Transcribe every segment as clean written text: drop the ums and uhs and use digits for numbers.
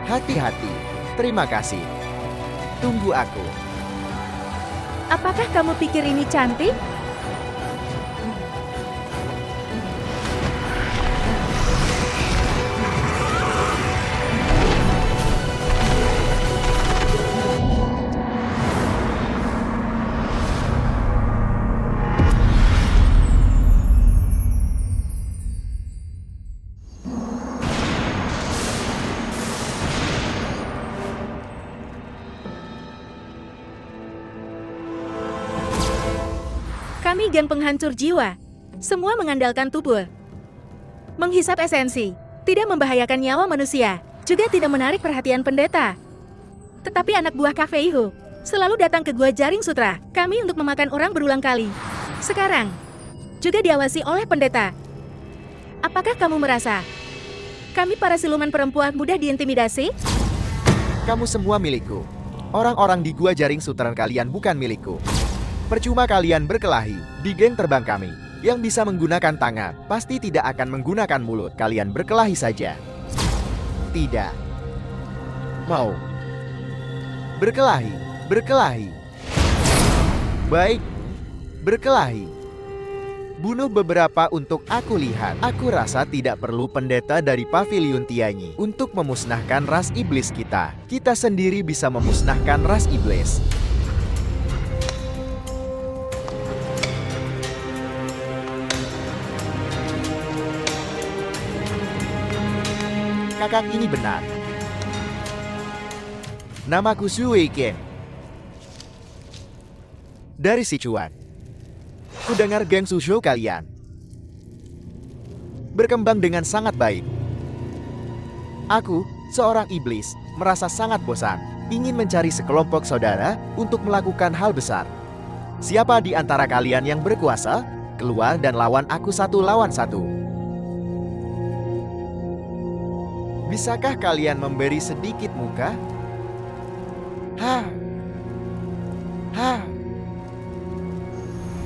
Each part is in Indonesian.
Hati-hati. Terima kasih. Tunggu aku. Apakah kamu pikir ini cantik? Kami geng penghancur jiwa. Semua mengandalkan tubuh. Menghisap esensi, tidak membahayakan nyawa manusia, juga tidak menarik perhatian pendeta. Tetapi anak buah Kafeihu selalu datang ke Gua Jaring Sutra kami untuk memakan orang berulang kali. Sekarang, juga diawasi oleh pendeta. Apakah kamu merasa kami para siluman perempuan mudah diintimidasi? Kamu semua milikku. Orang-orang di Gua Jaring Sutra kalian bukan milikku. Percuma kalian berkelahi di geng terbang kami. Yang bisa menggunakan tangan, pasti tidak akan menggunakan mulut. Kalian berkelahi saja. Tidak. Mau. Berkelahi. Berkelahi. Baik. Berkelahi. Bunuh beberapa untuk aku lihat. Aku rasa tidak perlu pendeta dari Paviliun Tianyi untuk memusnahkan ras iblis kita. Kita sendiri bisa memusnahkan ras iblis. Kakak ini benar. Namaku Su Weiken. Dari Sichuan. Ku dengar geng Susho kalian berkembang dengan sangat baik. Aku, seorang iblis, merasa sangat bosan, ingin mencari sekelompok saudara untuk melakukan hal besar. Siapa di antara kalian yang berkuasa? Keluar dan lawan aku 1 lawan 1. Bisakah kalian memberi sedikit muka? Hah? Hah?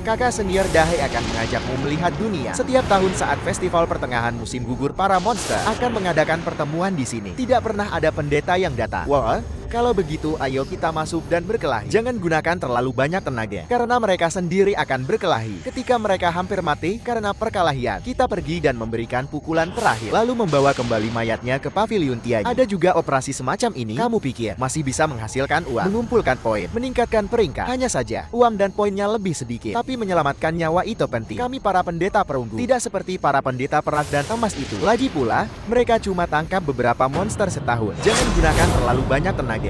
Kakak senior Dahai akan mengajakmu melihat dunia. Setiap tahun saat festival pertengahan musim gugur para monster akan mengadakan pertemuan di sini. Tidak pernah ada pendeta yang datang. Wah, kalau begitu ayo kita masuk dan berkelahi. Jangan gunakan terlalu banyak tenaga, karena mereka sendiri akan berkelahi. Ketika mereka hampir mati karena perkelahian, kita pergi dan memberikan pukulan terakhir, lalu membawa kembali mayatnya ke Paviliun Tianyi. Ada juga operasi semacam ini. Kamu pikir masih bisa menghasilkan uang, mengumpulkan poin, meningkatkan peringkat? Hanya saja, uang dan poinnya lebih sedikit, tapi menyelamatkan nyawa itu penting. Kami para pendeta perunggu, tidak seperti para pendeta perak dan emas itu. Lagi pula, mereka cuma tangkap beberapa monster setahun. Jangan gunakan terlalu banyak tenaga.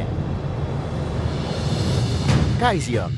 Kaisyo.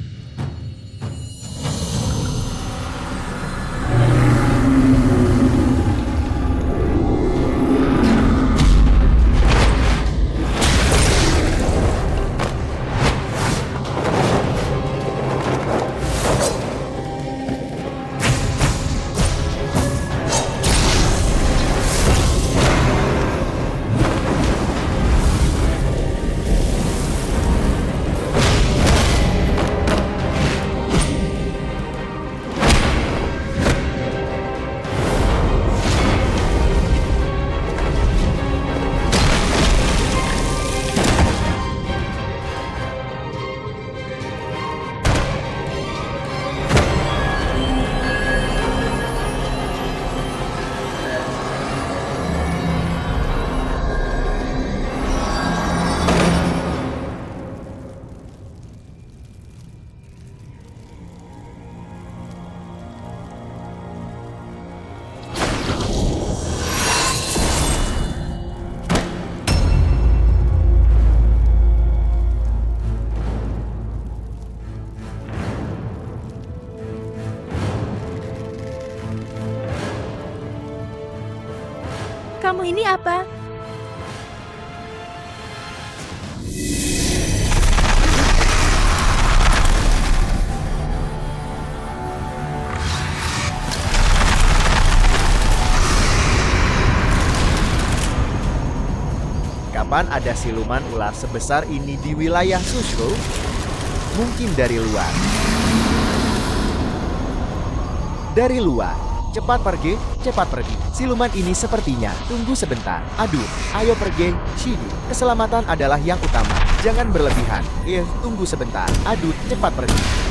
Kamu ini apa? Kapan ada siluman ular sebesar ini di wilayah Susho? Mungkin dari luar. Dari luar. Cepat pergi, cepat pergi. Siluman ini sepertinya. Tunggu sebentar. Aduh, ayo pergi, Shidu. Keselamatan adalah yang utama. Jangan berlebihan. Tunggu sebentar. Aduh, cepat pergi.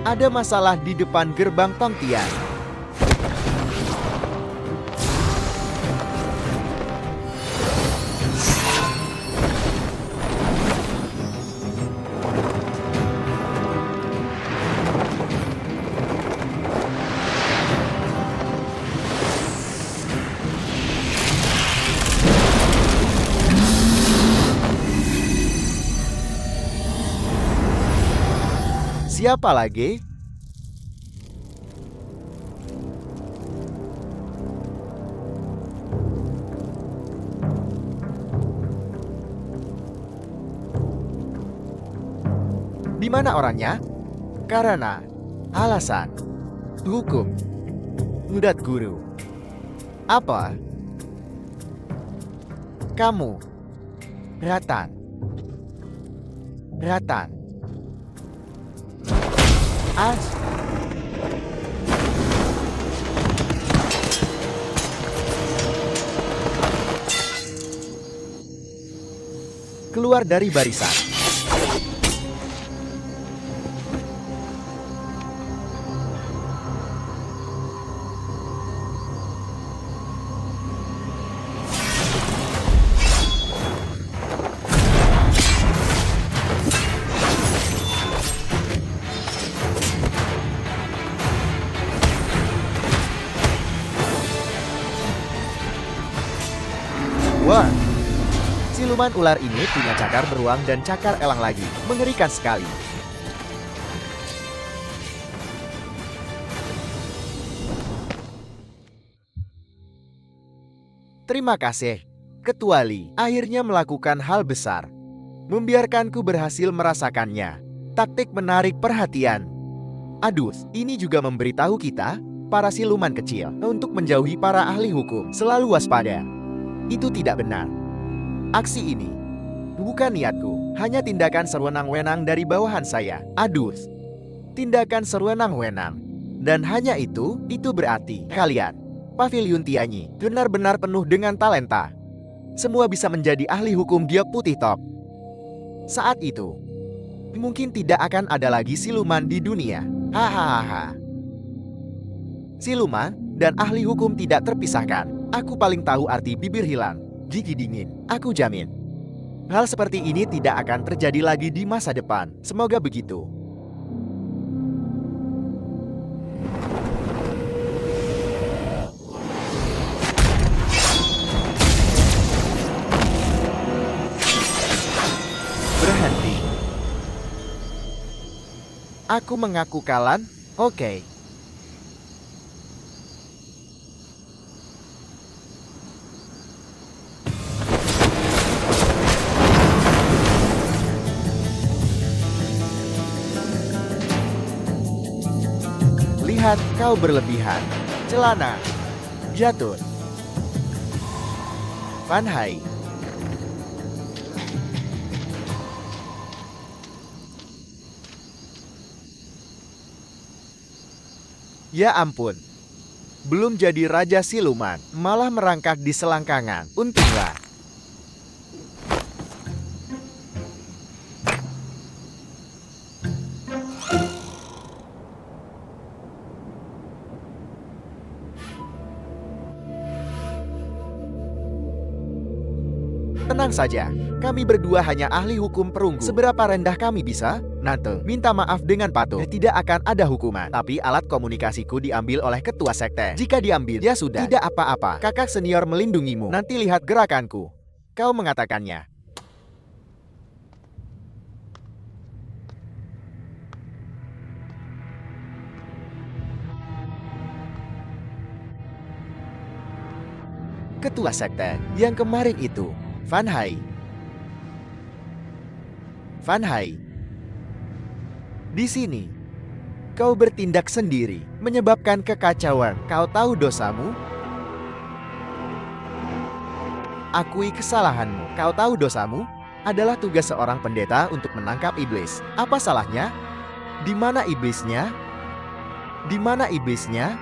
Ada masalah di depan gerbang Tongtian. Siapa lagi? Di mana orangnya? Karena alasan hukum Mudat Guru. Apa? Kamu Ratan. Keluar dari barisan. Wah, siluman ular ini punya cakar beruang dan cakar elang lagi. Mengerikan sekali. Terima kasih, Ketua Li. Akhirnya melakukan hal besar. Membiarkanku berhasil merasakannya. Taktik menarik perhatian. Aduh, ini juga memberitahu kita, para siluman kecil, untuk menjauhi para ahli hukum. Selalu waspada. Itu tidak benar. Aksi ini bukan niatku, hanya tindakan sewenang-wenang dari bawahan saya. Aduh, tindakan sewenang-wenang. Dan hanya itu berarti kalian, Paviliun Tianyi, benar-benar penuh dengan talenta. Semua bisa menjadi ahli hukum giok putih top. Saat itu, mungkin tidak akan ada lagi siluman di dunia. Hahaha. Siluman dan ahli hukum tidak terpisahkan. Aku paling tahu arti bibir hilang, gigi dingin. Aku jamin. Hal seperti ini tidak akan terjadi lagi di masa depan. Semoga begitu. Berhenti. Aku mengaku kalah. Oke. Lihat, kau berlebihan. Celana jatuh. Fan Hai. Ya ampun. Belum jadi raja siluman, malah merangkak di selangkangan. Untunglah. Tenang saja, kami berdua hanya ahli hukum perunggu. Seberapa rendah kami bisa? Nanti, minta maaf dengan patuh. Tidak akan ada hukuman. Tapi alat komunikasiku diambil oleh ketua sekte. Jika diambil, ya sudah. Tidak apa-apa. Kakak senior melindungimu. Nanti lihat gerakanku. Kau mengatakannya. Ketua sekte yang kemarin itu. Fan Hai. Di sini, kau bertindak sendiri, menyebabkan kekacauan. Kau tahu dosamu? Akui kesalahanmu. Kau tahu dosamu? Adalah tugas seorang pendeta untuk menangkap iblis. Apa salahnya? Di mana iblisnya? Di mana iblisnya?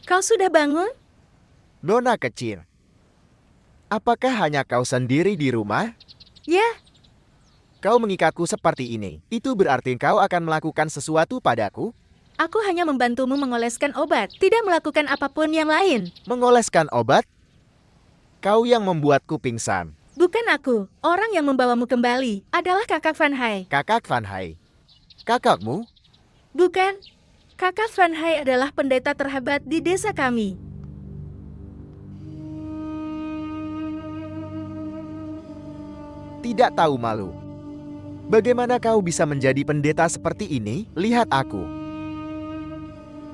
Kau sudah bangun? Nona kecil, apakah hanya kau sendiri di rumah? Ya, Kau mengikatku seperti ini. Itu berarti kau akan melakukan sesuatu padaku? aku hanya membantumu mengoleskan obat, tidak melakukan apapun yang lain. Mengoleskan obat? Kau yang membuatku pingsan. Bukan aku, orang yang membawamu kembali adalah Kakak Van Hai. Kakak Van Hai. Kakakmu? Bukan, Kakak Van Hai adalah pendeta terhebat di desa kami. Tidak tahu malu. Bagaimana kau bisa menjadi pendeta seperti ini? Lihat aku.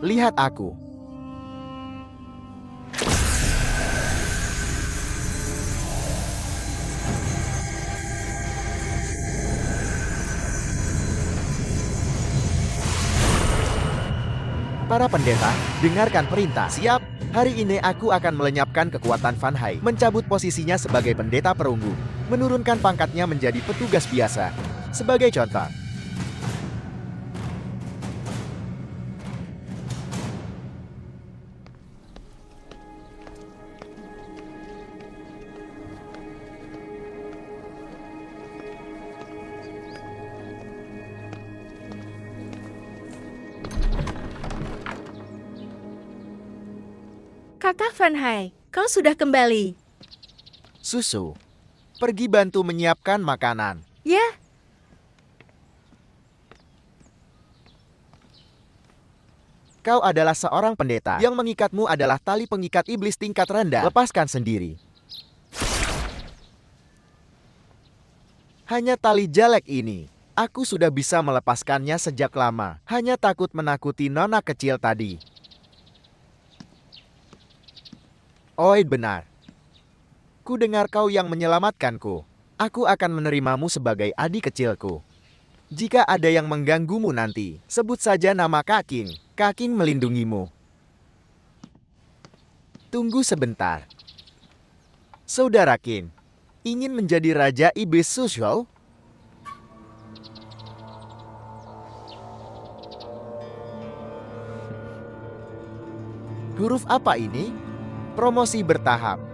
Lihat aku. Para pendeta, dengarkan perintah. Siap. Hari ini aku akan melenyapkan kekuatan Van Hai, mencabut posisinya sebagai pendeta perunggu, menurunkan pangkatnya menjadi petugas biasa. Sebagai contoh, Kakak Van Hai, kau sudah kembali. Susu, pergi bantu menyiapkan makanan. Ya, Kau adalah seorang pendeta. Yang mengikatmu adalah tali pengikat iblis tingkat rendah. Lepaskan sendiri. Hanya tali jelek ini. Aku sudah bisa melepaskannya sejak lama. Hanya takut menakuti nona kecil tadi. Oi, benar. Ku dengar kau yang menyelamatkanku. Aku akan menerimamu sebagai adik kecilku. Jika ada yang mengganggumu nanti, sebut saja nama Kaking. Kaking melindungimu. Tunggu sebentar. Saudara King, ingin menjadi raja iblis Sushow? Huruf apa ini? Promosi bertahap.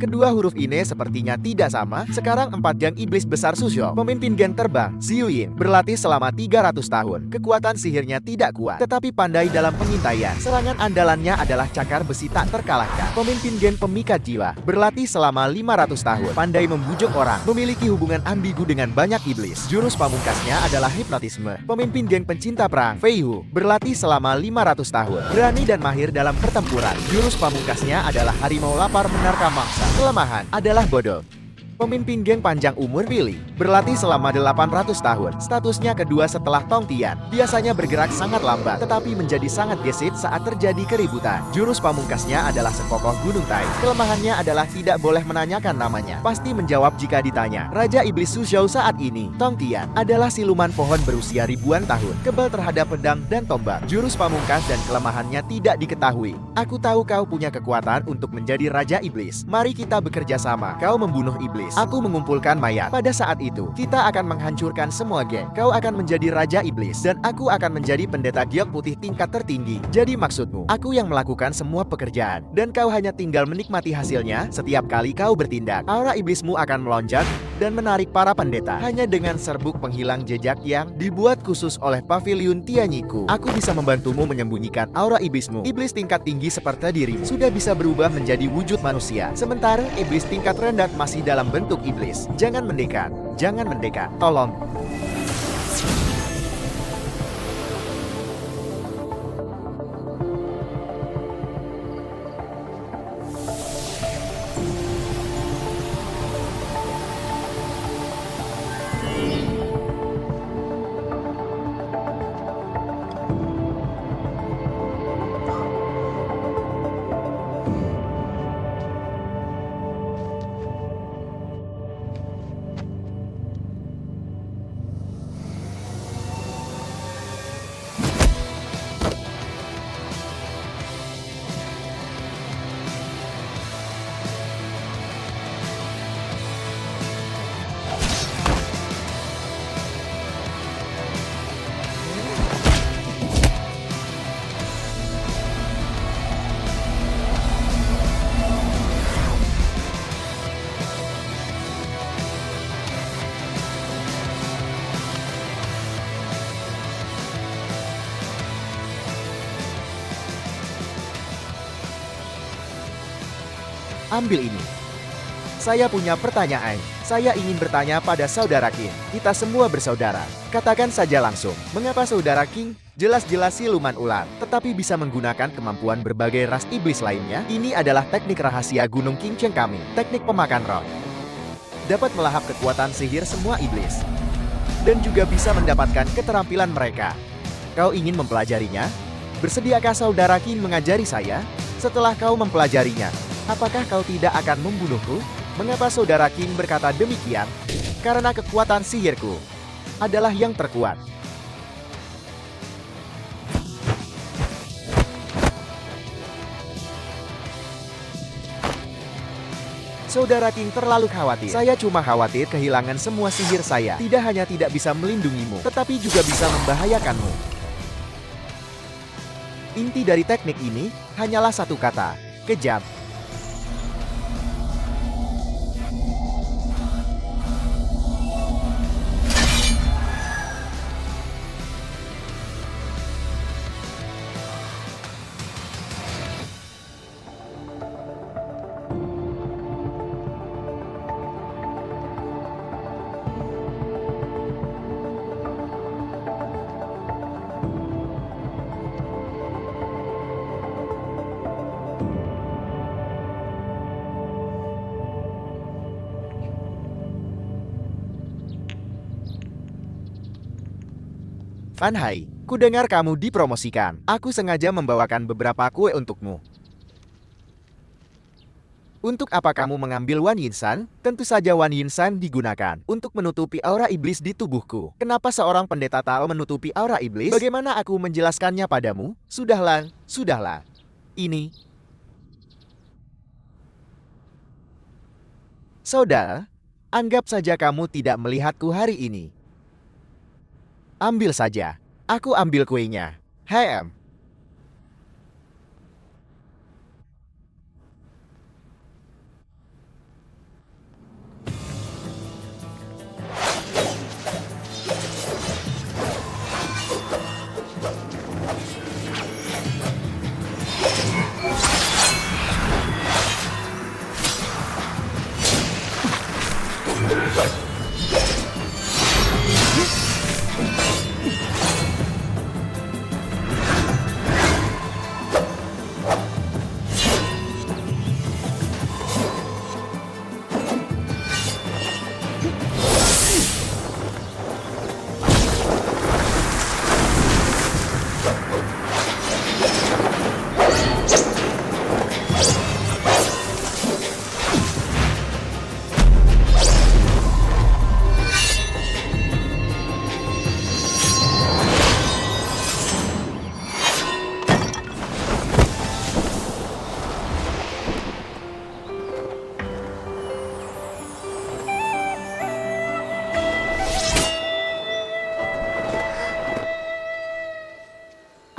Kedua huruf ini sepertinya tidak sama. Sekarang 4 geng iblis besar Susho, pemimpin geng terbang, Xiuyin, berlatih selama 300 tahun. Kekuatan sihirnya tidak kuat, tetapi pandai dalam pengintaian. Serangan andalannya adalah cakar besi tak terkalahkan. Pemimpin geng pemikat jiwa, berlatih selama 500 tahun. Pandai membujuk orang, memiliki hubungan ambigu dengan banyak iblis. Jurus pamungkasnya adalah hipnotisme. Pemimpin geng pencinta perang, Fei Hu, berlatih selama 500 tahun. Berani dan mahir dalam pertempuran. Jurus pamungkasnya adalah harimau lapar menerka mangsa. Kelemahan adalah bodoh. Pemimpin geng panjang umur Billy, berlatih selama 800 tahun. Statusnya kedua setelah Tong Tian. Biasanya bergerak sangat lambat, tetapi menjadi sangat gesit saat terjadi keributan. Jurus pamungkasnya adalah sekokoh gunung Tai. Kelemahannya adalah tidak boleh menanyakan namanya. Pasti menjawab jika ditanya. Raja Iblis Suzhou saat ini, Tong Tian, adalah siluman pohon berusia ribuan tahun. Kebal terhadap pedang dan tombak. Jurus pamungkas dan kelemahannya tidak diketahui. Aku tahu kau punya kekuatan untuk menjadi Raja Iblis. Mari kita bekerja sama. Kau membunuh iblis. iblis. Aku mengumpulkan mayat. Pada saat itu, kita akan menghancurkan semua geng. Kau akan menjadi Raja Iblis, dan aku akan menjadi pendeta giok putih tingkat tertinggi. Jadi maksudmu, aku yang melakukan semua pekerjaan, dan kau hanya tinggal menikmati hasilnya setiap kali kau bertindak. Aura iblismu akan melonjak dan menarik para pendeta. Hanya dengan serbuk penghilang jejak yang dibuat khusus oleh Pavilion Tianyiku, aku bisa membantumu menyembunyikan aura iblismu. Iblis tingkat tinggi seperti dirimu sudah bisa berubah menjadi wujud manusia. Sementara iblis tingkat rendah masih dalam bentuk iblis. Jangan mendekat. Jangan mendekat. Tolong. Ambil ini. Saya punya pertanyaan. Saya ingin bertanya pada Saudara King. Kita semua bersaudara. Katakan saja langsung. Mengapa Saudara King jelas-jelas siluman ular, tetapi bisa menggunakan kemampuan berbagai ras iblis lainnya? Ini adalah teknik rahasia Gunung King Cheng kami. Teknik pemakan roh. Dapat melahap kekuatan sihir semua iblis. Dan juga bisa mendapatkan keterampilan mereka. Kau ingin mempelajarinya? Bersediakah Saudara King mengajari saya? Setelah kau mempelajarinya, apakah kau tidak akan membunuhku? Mengapa Saudara King berkata demikian? Karena kekuatan sihirku adalah yang terkuat. Saudara King terlalu khawatir. Saya cuma khawatir kehilangan semua sihir saya. Tidak hanya tidak bisa melindungimu, tetapi juga bisa membahayakanmu. Inti dari teknik ini hanyalah satu kata, kejam. Fan Hai, kudengar kamu dipromosikan. Aku sengaja membawakan beberapa kue untukmu. Untuk apa kamu mengambil Wan Yinsan? Tentu saja Wan Yinsan digunakan untuk menutupi aura iblis di tubuhku. Kenapa seorang pendeta Tao menutupi aura iblis? Bagaimana aku menjelaskannya padamu? Sudahlah, sudahlah. Ini. Saudara, anggap saja kamu tidak melihatku hari ini. Ambil saja. Aku ambil kuenya. HM.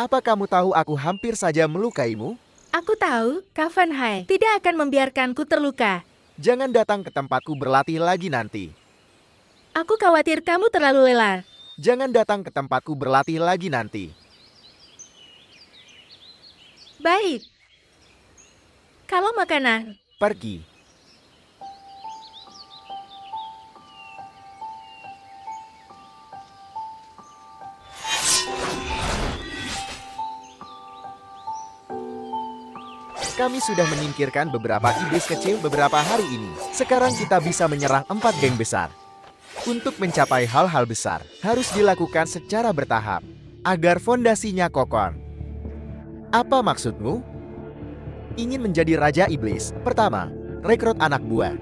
Apa kamu tahu aku hampir saja melukaimu? Aku tahu, Kak Van Hai tidak akan membiarkanku terluka. Jangan datang ke tempatku berlatih lagi nanti. Aku khawatir kamu terlalu lelah. Jangan datang ke tempatku berlatih lagi nanti. Baik. Kalau makanan, Pergi. Kami sudah menyingkirkan beberapa iblis kecil beberapa hari ini. Sekarang kita bisa menyerang 4 geng besar. Untuk mencapai hal-hal besar, harus dilakukan secara bertahap, agar fondasinya kokoh. Apa maksudmu? Ingin menjadi Raja Iblis? Pertama, rekrut anak buah.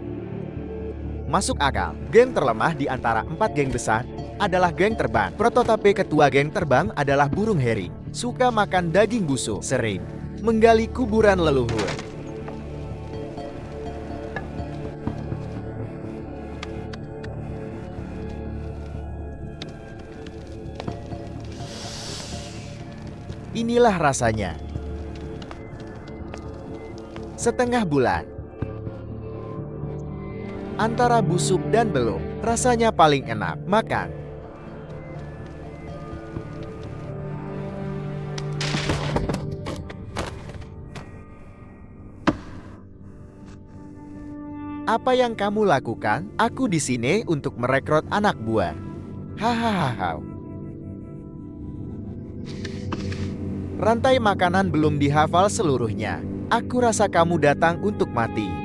Masuk akal, geng terlemah di antara 4 geng besar adalah geng terbang. Prototipe ketua geng terbang adalah burung herring, suka makan daging busuk, sering menggali kuburan leluhur. Inilah rasanya. Setengah bulan. Antara busuk dan belum, rasanya paling enak makan. Apa yang kamu lakukan? Aku di sini untuk merekrut anak buah. Hahaha. Rantai makanan belum dihafal seluruhnya. Aku rasa kamu datang untuk mati.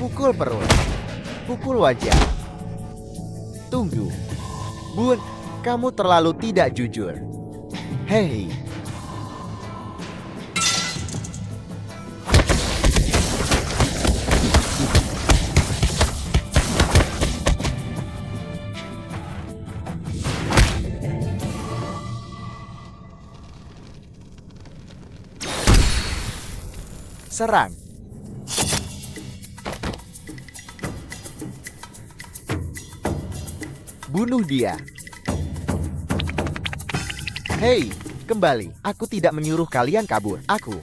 Pukul perut. Pukul wajah. Tunggu. Bun, kamu terlalu tidak jujur. Hei. Serang. Bunuh dia. Hei, kembali. Aku tidak menyuruh kalian kabur. Aku.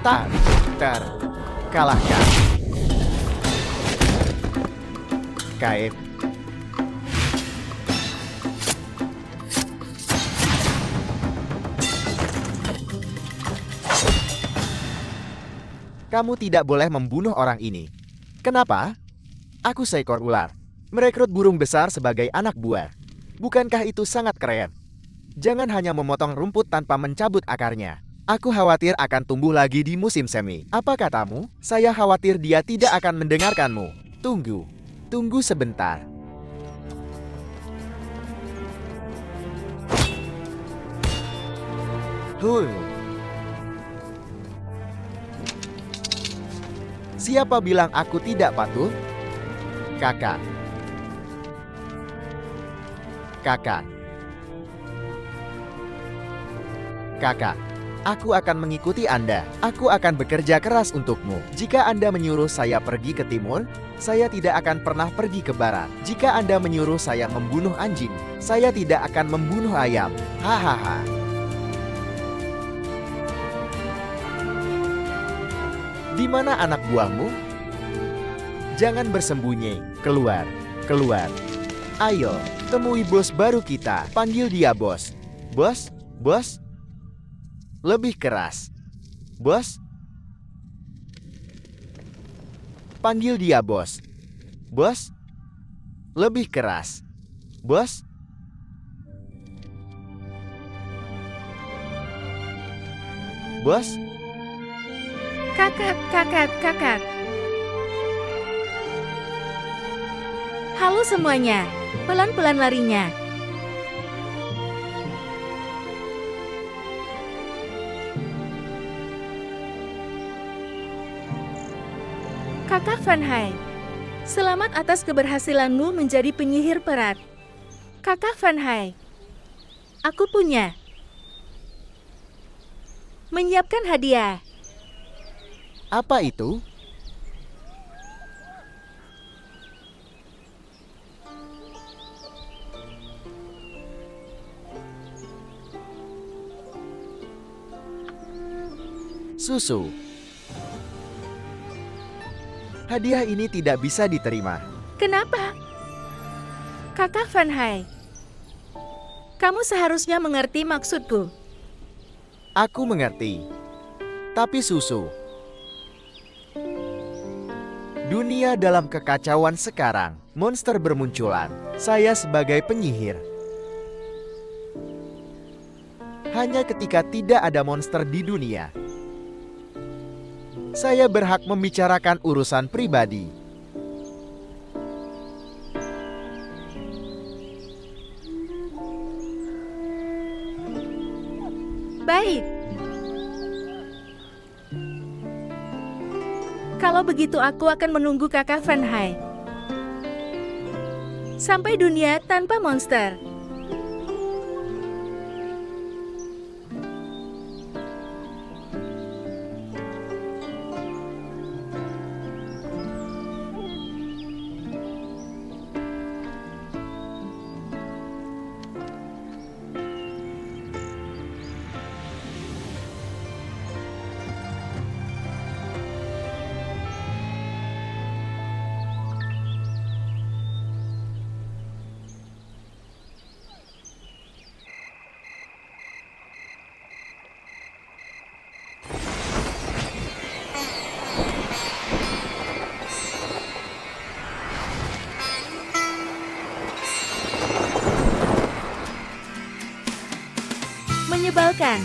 Tak terkalahkan. Kaib. Kamu tidak boleh membunuh orang ini. Kenapa? Aku seekor ular. Merekrut burung besar sebagai anak buah. Bukankah itu sangat keren? Jangan hanya memotong rumput tanpa mencabut akarnya. Aku khawatir akan tumbuh lagi di musim semi. Apa katamu? Saya khawatir dia tidak akan mendengarkanmu. Tunggu. Tunggu sebentar. Siapa bilang aku tidak patuh? Kakak. Kakak. Kakak. Aku akan mengikuti Anda. Aku akan bekerja keras untukmu. Jika Anda menyuruh saya pergi ke timur, saya tidak akan pernah pergi ke barat. Jika Anda menyuruh saya membunuh anjing, saya tidak akan membunuh ayam. Hahaha. Di mana anak buahmu? Jangan bersembunyi. Keluar. Keluar. Ayo, temui bos baru kita. Panggil dia bos. Bos? Bos? Lebih keras. Bos? Panggil dia bos. Bos? Lebih keras. Bos? Bos? Kakak. Halo semuanya. Pelan-pelan larinya. Van Hai, selamat atas keberhasilanmu menjadi penyihir perat. Kakak Van Hai, aku punya. Menyiapkan hadiah. Apa itu? Susu. Hadiah ini tidak bisa diterima. Kenapa? Kakak Van Hai, kamu seharusnya mengerti maksudku. Aku mengerti. Tapi susu. Dunia dalam kekacauan sekarang. Monster bermunculan. Saya sebagai penyihir. Hanya ketika tidak ada monster di dunia, saya berhak membicarakan urusan pribadi. Baik. Kalau begitu aku akan menunggu kakak Van Hai. Sampai dunia tanpa monster. Menyebalkan.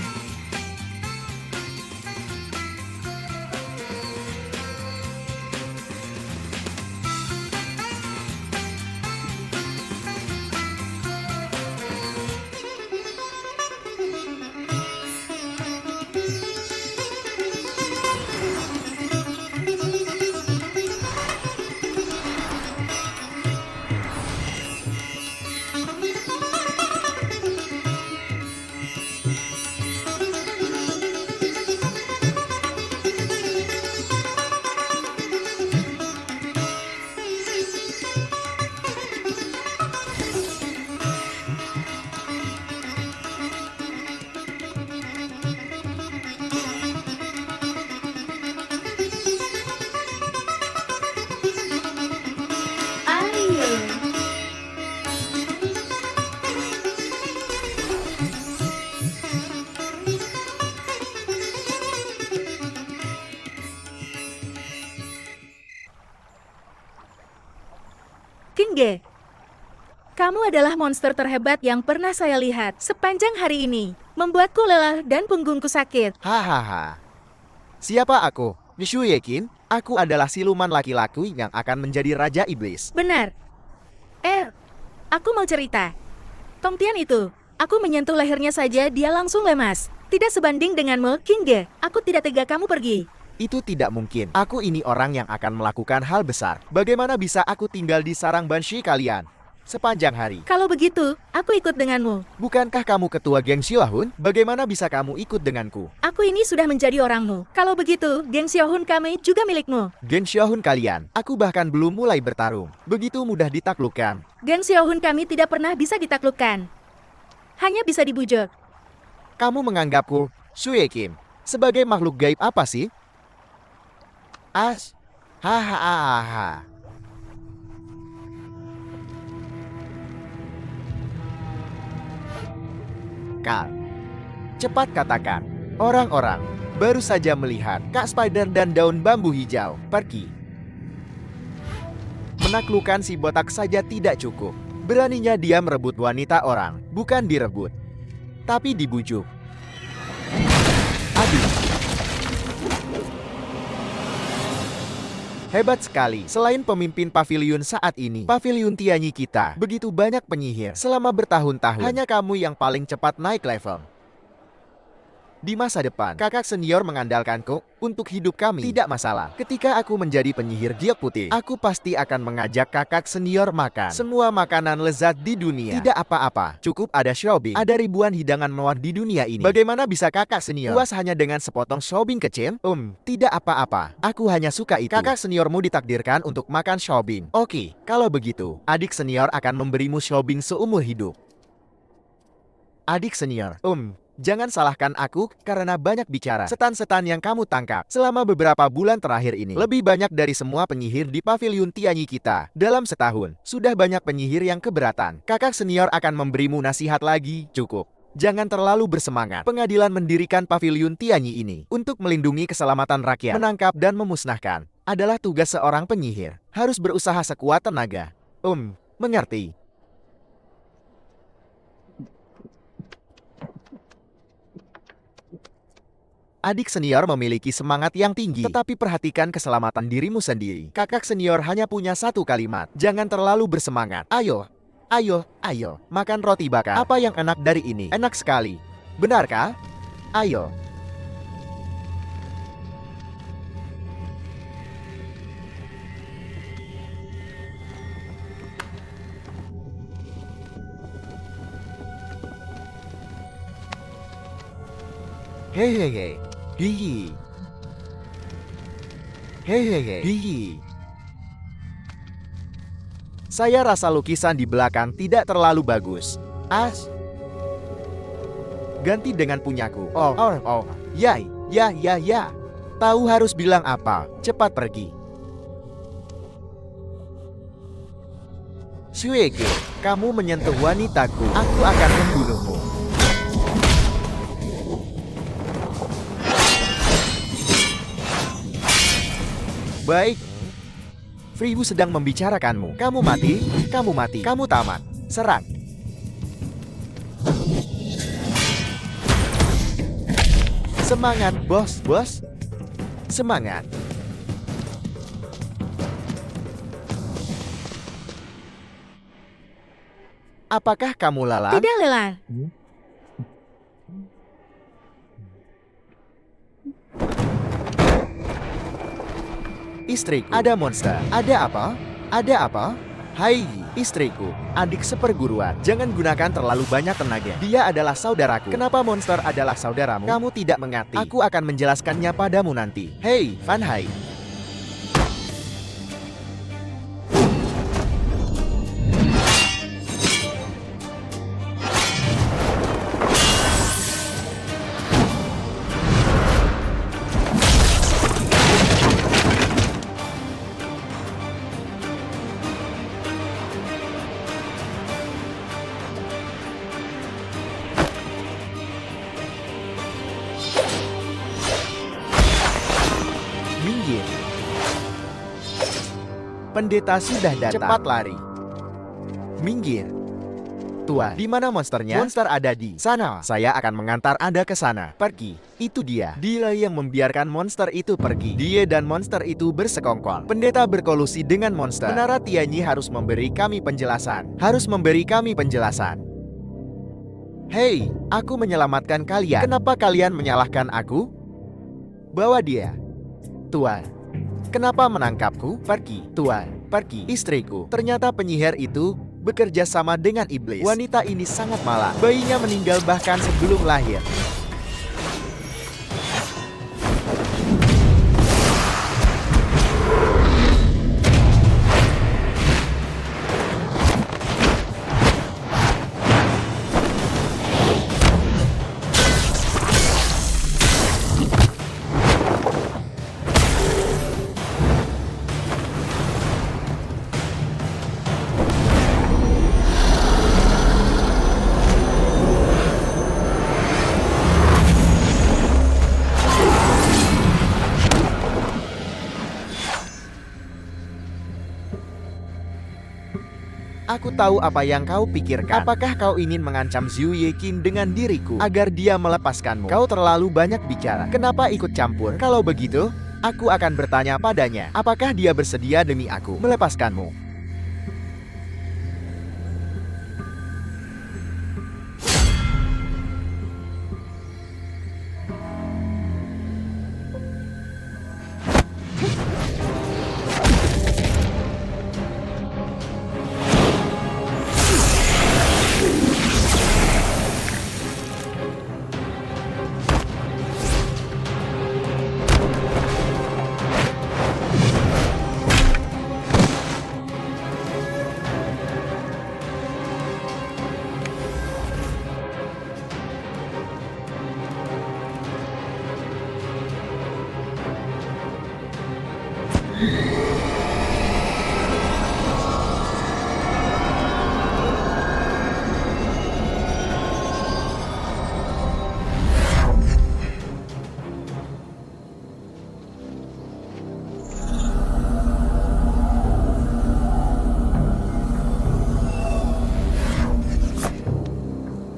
King Ge, kamu adalah monster terhebat yang pernah saya lihat sepanjang hari ini. Membuatku lelah dan punggungku sakit. Hahaha. Siapa aku? Nishu Yekin, aku adalah siluman laki-laki yang akan menjadi Raja Iblis. Benar. Aku mau cerita. Tong Tian itu, aku menyentuh lehernya saja dia langsung lemas. Tidak sebanding denganmu, King Ge. Aku tidak tega kamu pergi. Itu tidak mungkin. Aku ini orang yang akan melakukan hal besar. Bagaimana bisa aku tinggal di sarang Banshee kalian sepanjang hari? Kalau begitu, aku ikut denganmu. Bukankah kamu ketua geng Xiaohun? Bagaimana bisa kamu ikut denganku? Aku ini sudah menjadi orangmu. Kalau begitu, geng Xiaohun kami juga milikmu. Geng Xiaohun kalian, aku bahkan belum mulai bertarung. Begitu mudah ditaklukkan. Geng Xiaohun kami tidak pernah bisa ditaklukkan. Hanya bisa dibujuk. Kamu menganggapku, Sue Kim, sebagai makhluk gaib apa sih? Hahaha. Kak, cepat katakan. Orang-orang baru saja melihat Kak Spider dan daun bambu hijau pergi. Menaklukkan si botak saja tidak cukup. Beraninya dia merebut wanita orang, bukan direbut, tapi dibujuk. Aduh. Hebat sekali. Selain pemimpin pavilion saat ini, pavilion Tianyi kita, begitu banyak penyihir. Selama bertahun-tahun, hanya kamu yang paling cepat naik level. Di masa depan, kakak senior mengandalkanku untuk hidup kami. Tidak masalah. Ketika aku menjadi penyihir giok putih, aku pasti akan mengajak kakak senior makan semua makanan lezat di dunia. Tidak apa-apa, cukup ada shopping. Ada ribuan hidangan mewah di dunia ini. Bagaimana bisa kakak senior puas hanya dengan sepotong shopping kecil? Tidak apa-apa. Aku hanya suka itu. Kakak seniormu ditakdirkan untuk makan shopping. Oke, kalau begitu, adik senior akan memberimu shopping seumur hidup. Adik senior, jangan salahkan aku karena banyak bicara. Setan-setan yang kamu tangkap selama beberapa bulan terakhir ini lebih banyak dari semua penyihir di pavilion Tianyi kita. Dalam setahun, sudah banyak penyihir yang keberatan. Kakak senior akan memberimu nasihat lagi. Cukup. Jangan terlalu bersemangat. Pengadilan mendirikan pavilion Tianyi ini untuk melindungi keselamatan rakyat. Menangkap dan memusnahkan adalah tugas seorang penyihir. Harus berusaha sekuat tenaga. Mengerti. Adik senior memiliki semangat yang tinggi, tetapi perhatikan keselamatan dirimu sendiri. Kakak senior hanya punya satu kalimat, jangan terlalu bersemangat. Ayo, makan roti bakar. Apa yang enak dari ini? Enak sekali. Benarkah? Ayo. Hehehe. Hihi. Hehehe. Hihi. Saya rasa lukisan di belakang tidak terlalu bagus. Ganti dengan punyaku. Ya. Tahu harus bilang apa. Cepat pergi. Shueke, kamu menyentuh wanitaku. Aku akan membunuhmu. Baik. Fribu sedang membicarakanmu. Kamu mati, kamu tamat. Serang. Semangat, bos. Semangat. Apakah kamu lelah? Tidak lelah. Istriku, ada monster. Ada apa? Hai, istriku, adik seperguruan. Jangan gunakan terlalu banyak tenaga. Dia adalah saudaraku. Kenapa monster adalah saudaramu? Kamu tidak mengerti. Aku akan menjelaskannya padamu nanti. Hei, Van Hai. Minggir. Pendeta sudah datang. Cepat lari. Minggir. Tuan, di mana monsternya? Monster ada di sana. Saya akan mengantar Anda ke sana. Pergi. Itu dia. Dia yang membiarkan monster itu pergi. Dia dan monster itu bersekongkol. Pendeta berkolusi dengan monster. Menara Tianyi harus memberi kami penjelasan. Hei, aku menyelamatkan kalian. Kenapa kalian menyalahkan aku? Bawa dia. Tuan, kenapa menangkapku? Pergi. Tuan, pergi. Istriku, ternyata penyihir itu bekerja sama dengan iblis. Wanita ini sangat malang. Bayinya meninggal bahkan sebelum lahir. Aku tahu apa yang kau pikirkan. Apakah kau ingin mengancam Zhu Yeqin dengan diriku agar dia melepaskanmu? Kau terlalu banyak bicara. Kenapa ikut campur? Kalau begitu, aku akan bertanya padanya. Apakah dia bersedia demi aku melepaskanmu?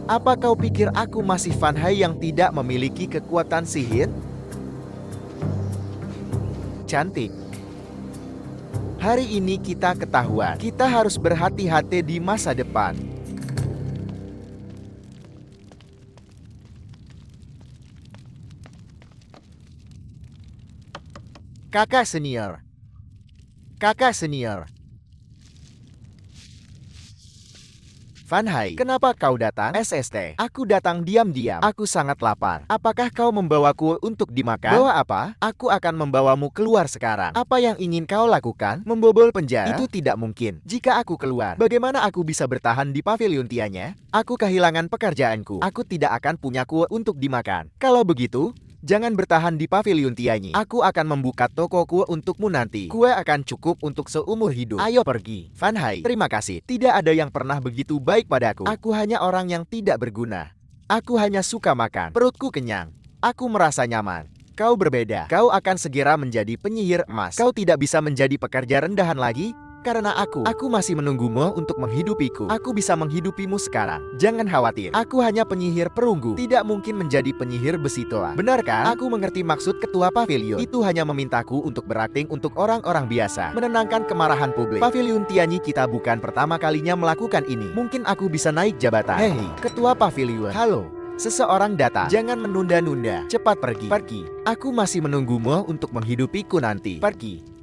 Apa kau pikir aku masih Fan Hai yang tidak memiliki kekuatan sihir? Cantik. Hari ini kita ketahuan. Kita harus berhati-hati di masa depan. Kakak senior. Kakak senior. Fan Hai, kenapa kau datang? SST, aku datang diam-diam. Aku sangat lapar. Apakah kau membawaku untuk dimakan? Bawa apa? Aku akan membawamu keluar sekarang. Apa yang ingin kau lakukan? Membobol penjara? Itu tidak mungkin. Jika aku keluar, bagaimana aku bisa bertahan di pavilion Tianya? Aku kehilangan pekerjaanku. Aku tidak akan punya kue untuk dimakan. Kalau begitu, jangan bertahan di pavilion Tianyi. Aku akan membuka toko kue untukmu nanti. Kue akan cukup untuk seumur hidup. Ayo pergi. Fan Hai, terima kasih. Tidak ada yang pernah begitu baik padaku. Aku hanya orang yang tidak berguna. Aku hanya suka makan. Perutku kenyang. Aku merasa nyaman. Kau berbeda. Kau akan segera menjadi penyihir emas. Kau tidak bisa menjadi pekerja rendahan lagi. Karena aku masih menunggumu untuk menghidupiku. Aku bisa menghidupimu sekarang. Jangan khawatir. Aku hanya penyihir perunggu. Tidak mungkin menjadi penyihir besi tua. Benar kan? Aku mengerti maksud ketua pavilion. Itu hanya memintaku untuk berakting untuk orang-orang biasa. Menenangkan kemarahan publik. Pavilion Tianyi kita bukan pertama kalinya melakukan ini. Mungkin aku bisa naik jabatan. Hei, ketua pavilion. Halo. Seseorang datang. Jangan menunda-nunda. Cepat pergi. Pergi. Aku masih menunggumu untuk menghidupiku nanti. Pergi.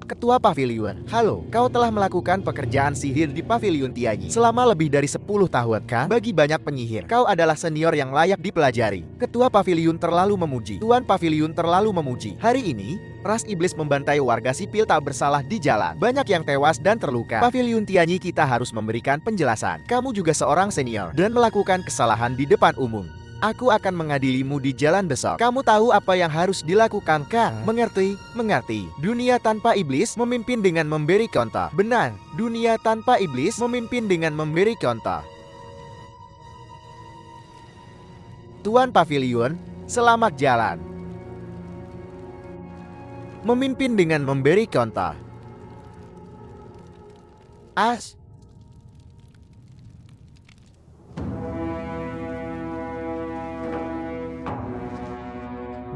Ketua Pavilion, halo, kau telah melakukan pekerjaan sihir di Pavilion Tianyi selama lebih dari 10 tahun kan? Bagi banyak penyihir, kau adalah senior yang layak dipelajari. Ketua Pavilion terlalu memuji. Tuan Pavilion terlalu memuji. Hari ini, ras iblis membantai warga sipil tak bersalah di jalan. Banyak yang tewas dan terluka. Pavilion Tianyi kita harus memberikan penjelasan. Kamu juga seorang senior dan melakukan kesalahan di depan umum. Aku akan mengadilimu di jalan besok. Kamu tahu apa yang harus dilakukan kan? Mengerti? Mengerti. Dunia tanpa iblis memimpin dengan memberi contoh. Benar, dunia tanpa iblis memimpin dengan memberi contoh. Tuan Pavilion, selamat jalan. Memimpin dengan memberi contoh. As.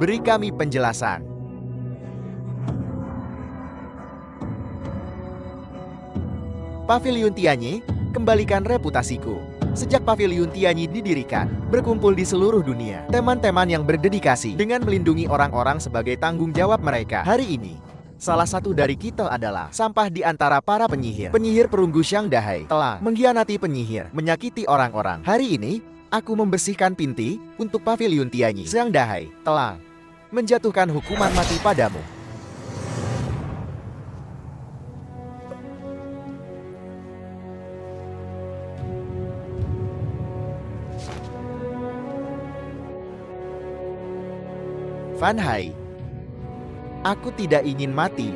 Beri kami penjelasan. Pavilion Tianyi, kembalikan reputasiku. Sejak Pavilion Tianyi didirikan, berkumpul di seluruh dunia, teman-teman yang berdedikasi dengan melindungi orang-orang sebagai tanggung jawab mereka. Hari ini, salah satu dari kita adalah sampah di antara para penyihir. Penyihir perunggu Xiang Dahai telah mengkhianati penyihir, menyakiti orang-orang. Hari ini, aku membersihkan pinti untuk Pavilion Tianyi. Xiang Dahai telah menjatuhkan hukuman mati padamu. Fan Hai, aku tidak ingin mati.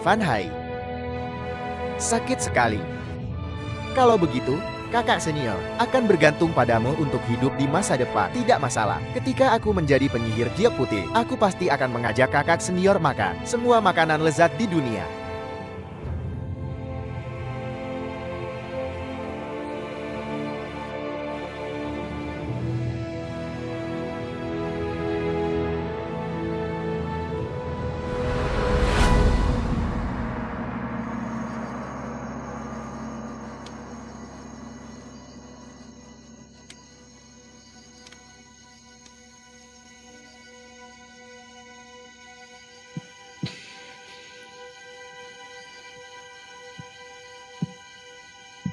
Fan Hai, sakit sekali. Kalau begitu, kakak senior akan bergantung padamu untuk hidup di masa depan. Tidak masalah. Ketika aku menjadi penyihir giok putih, aku pasti akan mengajak kakak senior makan semua makanan lezat di dunia.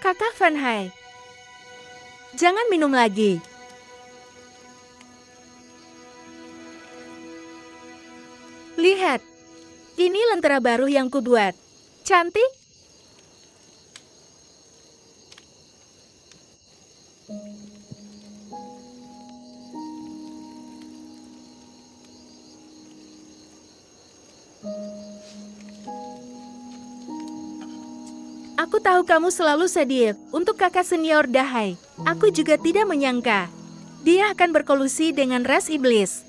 Kakak Fan Hai, jangan minum lagi. Lihat, ini lentera baru yang kubuat. Cantik? Aku tahu kamu selalu sedih untuk kakak senior Dahai. Aku juga tidak menyangka dia akan berkolusi dengan ras iblis.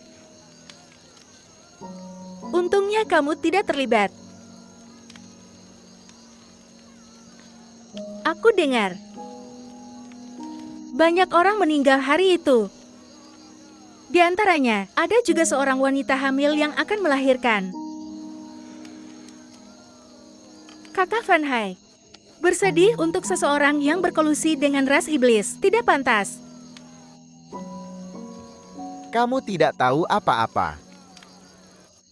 Untungnya kamu tidak terlibat. Aku dengar banyak orang meninggal hari itu. Di antaranya, ada juga seorang wanita hamil yang akan melahirkan. Kakak Van Hai, bersedih untuk seseorang yang berkolusi dengan ras iblis. Tidak pantas. Kamu tidak tahu apa-apa.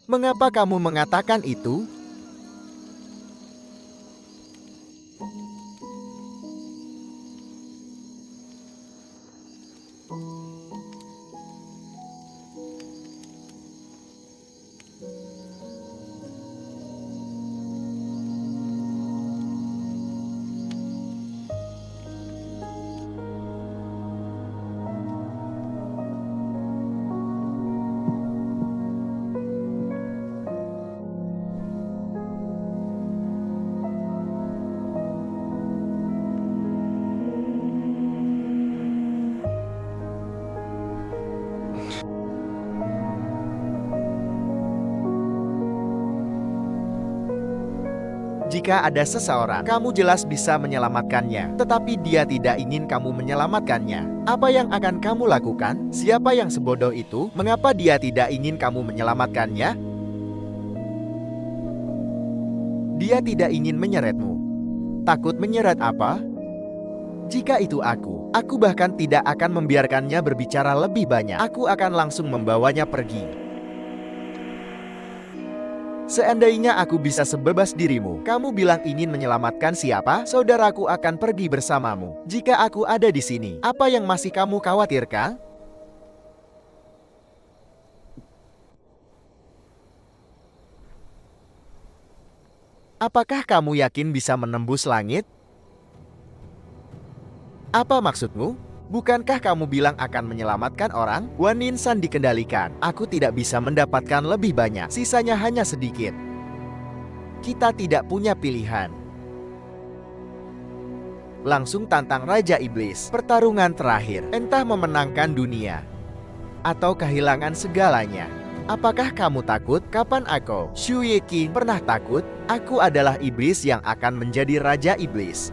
Mengapa kamu mengatakan itu? Jika ada seseorang, kamu jelas bisa menyelamatkannya, tetapi dia tidak ingin kamu menyelamatkannya. Apa yang akan kamu lakukan? Siapa yang sebodoh itu? Mengapa dia tidak ingin kamu menyelamatkannya? Dia tidak ingin menyeretmu. Takut menyeret apa? Jika itu aku bahkan tidak akan membiarkannya berbicara lebih banyak. Aku akan langsung membawanya pergi. Seandainya aku bisa sebebas dirimu, kamu bilang ingin menyelamatkan siapa? Saudaraku akan pergi bersamamu. Jika aku ada di sini, apa yang masih kamu khawatirkan? Apakah kamu yakin bisa menembus langit? Apa maksudmu? Bukankah kamu bilang akan menyelamatkan orang? Wan Ninsan dikendalikan. Aku tidak bisa mendapatkan lebih banyak. Sisanya hanya sedikit. Kita tidak punya pilihan. Langsung tantang Raja Iblis. Pertarungan terakhir. Entah memenangkan dunia atau kehilangan segalanya. Apakah kamu takut? Kapan aku, Shu Yeqin, pernah takut? Aku adalah iblis yang akan menjadi Raja Iblis.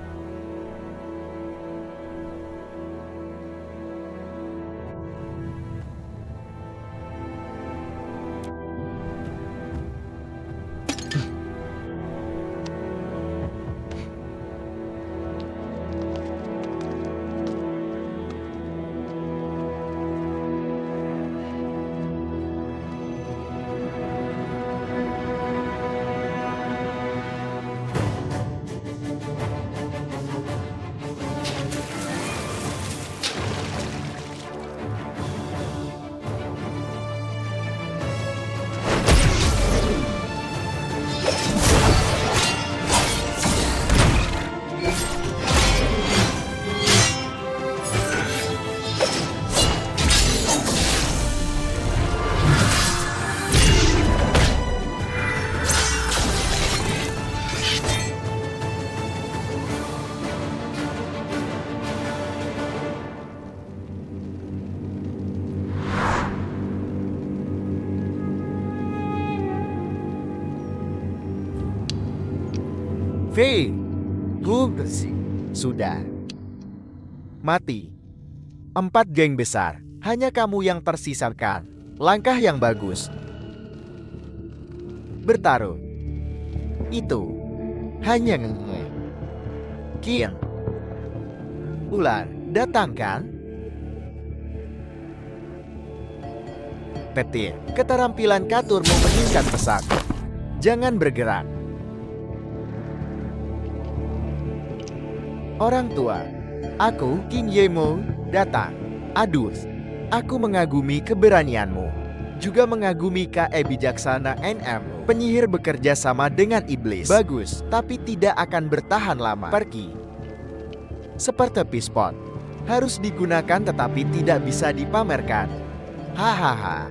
Fei, sudah mati. 4 geng besar, hanya kamu yang tersisakan. Langkah yang bagus. Bertaruh. Itu hanya nge. Kian. Ular, datangkan. Petir, keterampilan katurmu meningkat pesat. Jangan bergerak. Orang tua, aku, King Yemo, datang. Adus, aku mengagumi keberanianmu. Juga mengagumi KE bijaksana NM. Penyihir bekerja sama dengan iblis. Bagus, tapi tidak akan bertahan lama. Pergi. Seperti pispot. Harus digunakan tetapi tidak bisa dipamerkan. Hahaha.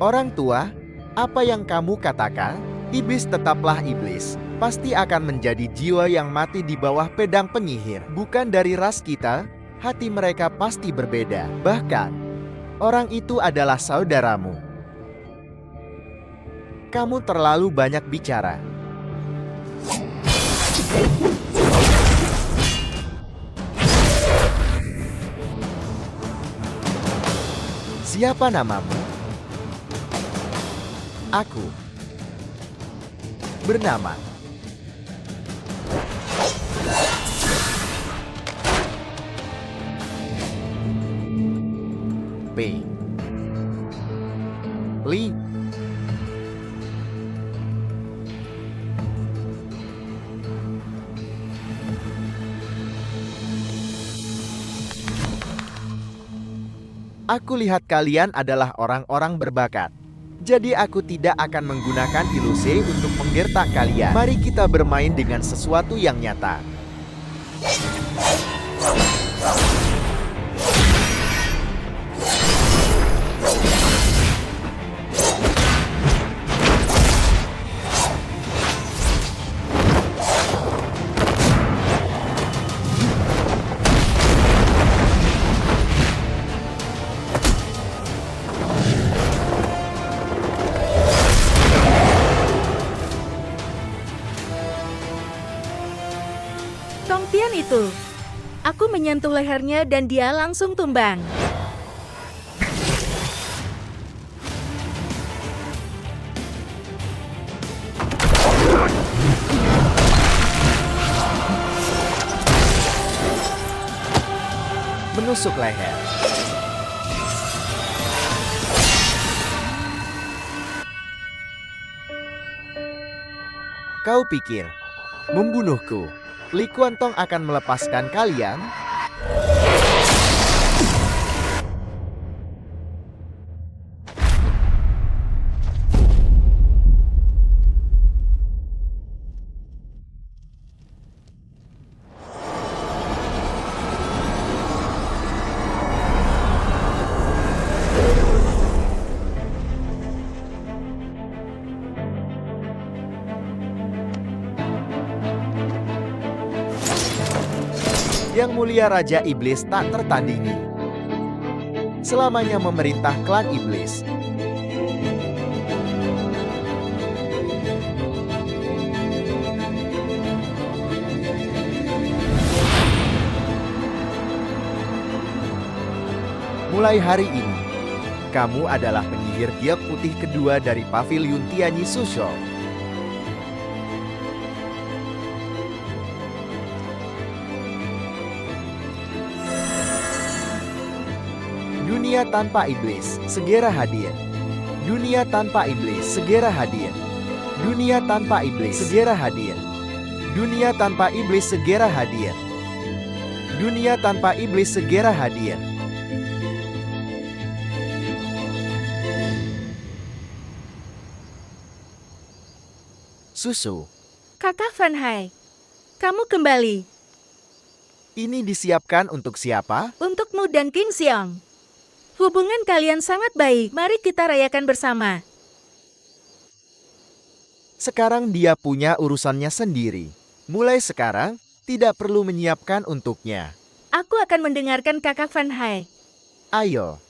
Orang tua, apa yang kamu katakan? Iblis tetaplah iblis. Pasti akan menjadi jiwa yang mati di bawah pedang penyihir. Bukan dari ras kita, hati mereka pasti berbeda. Bahkan, orang itu adalah saudaramu. Kamu terlalu banyak bicara. Siapa namamu? Aku bernama P. Li. Aku lihat kalian adalah orang-orang berbakat. Jadi aku tidak akan menggunakan ilusi untuk menggertak kalian. Mari kita bermain dengan sesuatu yang nyata. Tongpian itu. Aku menyentuh lehernya dan dia langsung tumbang. Menusuk leher. Kau pikir membunuhku Li Kuantong akan melepaskan kalian? Yang mulia Raja Iblis tak tertandingi. Selamanya memerintah klan Iblis. Mulai hari ini, kamu adalah penyihir giok putih kedua dari Paviliun Tianyi Susho. Dunia tanpa iblis segera hadir. Dunia tanpa iblis segera hadir. Dunia tanpa iblis segera hadir. Dunia tanpa iblis segera hadir. Dunia tanpa iblis segera hadir. Susu. Kakak Van Hai, kamu kembali. Ini disiapkan untuk siapa? Untukmu dan King Xiong. Hubungan kalian sangat baik. Mari kita rayakan bersama. Sekarang dia punya urusannya sendiri. Mulai sekarang, tidak perlu menyiapkan untuknya. Aku akan mendengarkan Kakak Van Hai. Ayo.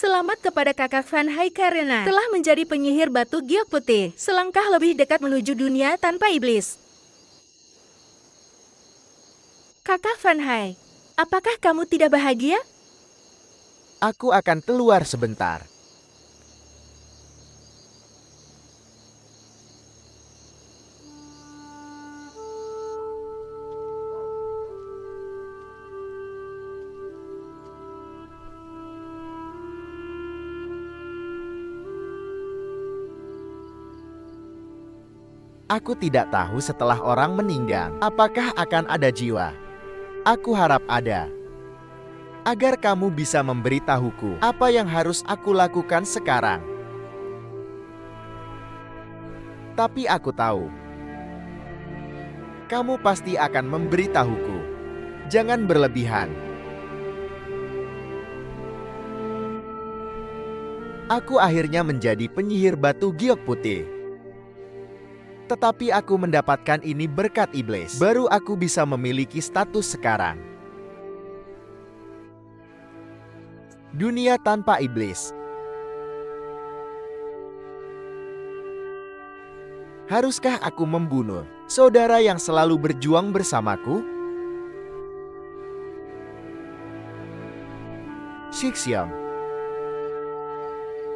Selamat kepada Kakak Van Hai karena telah menjadi penyihir batu giok putih. Selangkah lebih dekat menuju dunia tanpa iblis. Kakak Van Hai, apakah kamu tidak bahagia? Aku akan keluar sebentar. Aku tidak tahu setelah orang meninggal, apakah akan ada jiwa. Aku harap ada. Agar kamu bisa memberitahuku apa yang harus aku lakukan sekarang. Tapi aku tahu, kamu pasti akan memberitahuku. Jangan berlebihan. Aku akhirnya menjadi penyihir batu giok putih. Tetapi aku mendapatkan ini berkat iblis. Baru aku bisa memiliki status sekarang. Dunia tanpa iblis. Haruskah aku membunuh saudara yang selalu berjuang bersamaku? Shixyong,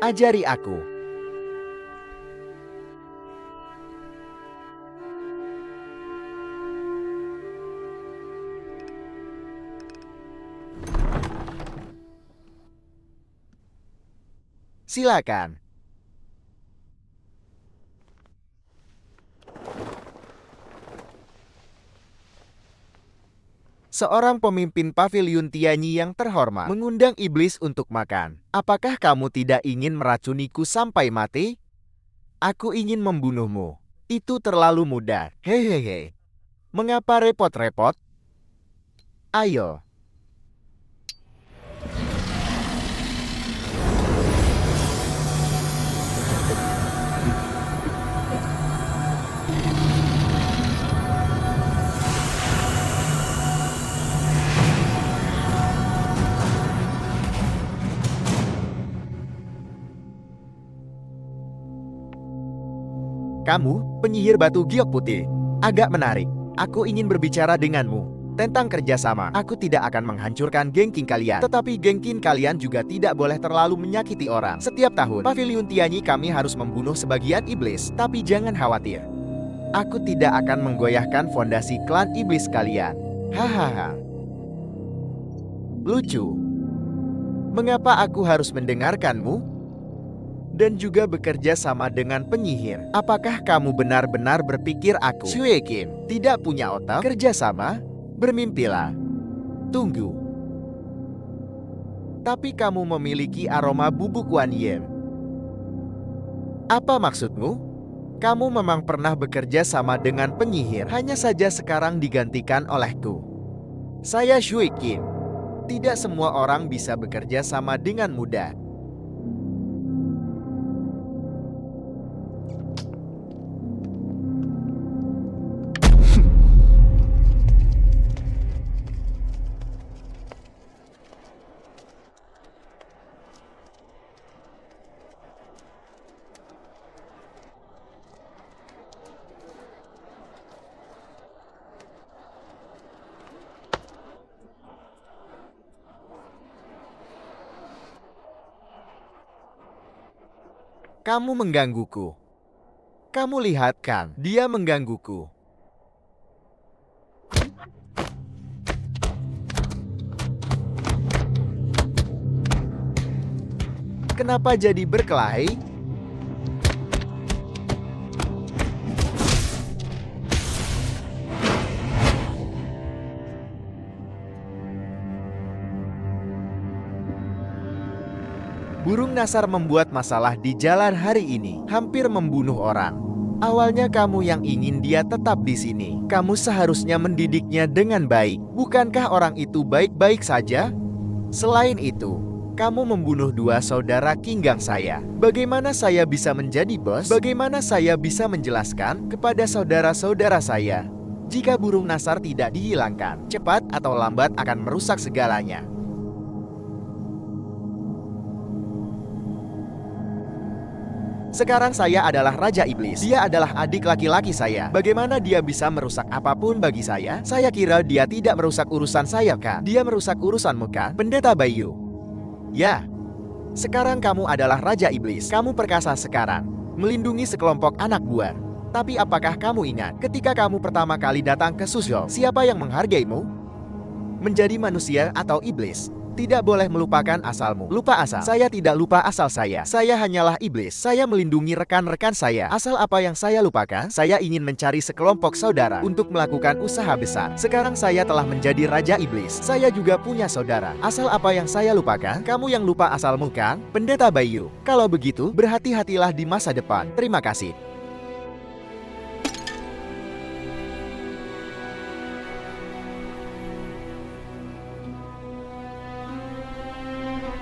ajari aku. Silakan. Seorang pemimpin paviliun Tianyi yang terhormat mengundang iblis untuk makan. Apakah kamu tidak ingin meracuniku sampai mati? Aku ingin membunuhmu. Itu terlalu mudah. Hehehe. Mengapa repot-repot? Ayo. Kamu, penyihir batu giok putih. Agak menarik. Aku ingin berbicara denganmu tentang kerjasama. Aku tidak akan menghancurkan gengking kalian. Tetapi gengking kalian juga tidak boleh terlalu menyakiti orang. Setiap tahun, Paviliun Tianyi kami harus membunuh sebagian iblis. Tapi jangan khawatir. Aku tidak akan menggoyahkan fondasi klan iblis kalian. Hahaha. Lucu. Mengapa aku harus mendengarkanmu? Dan juga bekerja sama dengan penyihir. Apakah kamu benar-benar berpikir aku, Shuekin, tidak punya otak? Kerja sama? Bermimpilah. Tunggu. Tapi kamu memiliki aroma bubuk wanyen. Apa maksudmu? Kamu memang pernah bekerja sama dengan penyihir, hanya saja sekarang digantikan olehku. Saya Shuekin. Tidak semua orang bisa bekerja sama dengan mudah. Kamu menggangguku. Kamu lihat kan, dia menggangguku. Kenapa jadi berkelahi? Burung Nasar membuat masalah di jalan hari ini, hampir membunuh orang. Awalnya kamu yang ingin dia tetap di sini. Kamu seharusnya mendidiknya dengan baik. Bukankah orang itu baik-baik saja? Selain itu, kamu membunuh dua saudara Kinggang saya. Bagaimana saya bisa menjadi bos? Bagaimana saya bisa menjelaskan kepada saudara-saudara saya? Jika Burung Nasar tidak dihilangkan, cepat atau lambat akan merusak segalanya. Sekarang saya adalah Raja Iblis. Dia adalah adik laki-laki saya. Bagaimana dia bisa merusak apapun bagi saya? Saya kira dia tidak merusak urusan saya kan? Dia merusak urusanmu kan, Pendeta Bayu? Ya. Sekarang kamu adalah Raja Iblis. Kamu perkasa sekarang, melindungi sekelompok anak buah. Tapi apakah kamu ingat ketika kamu pertama kali datang ke Suzhou, siapa yang menghargaimu? Menjadi manusia atau iblis? Tidak boleh melupakan asalmu. Lupa asal. Saya tidak lupa asal saya. Saya hanyalah iblis. Saya melindungi rekan-rekan saya. Asal apa yang saya lupakan? Saya ingin mencari sekelompok saudara untuk melakukan usaha besar. Sekarang saya telah menjadi Raja Iblis. Saya juga punya saudara. Asal apa yang saya lupakan? Kamu yang lupa asalmu kan, Pendeta Bayu? Kalau begitu, berhati-hatilah di masa depan. Terima kasih.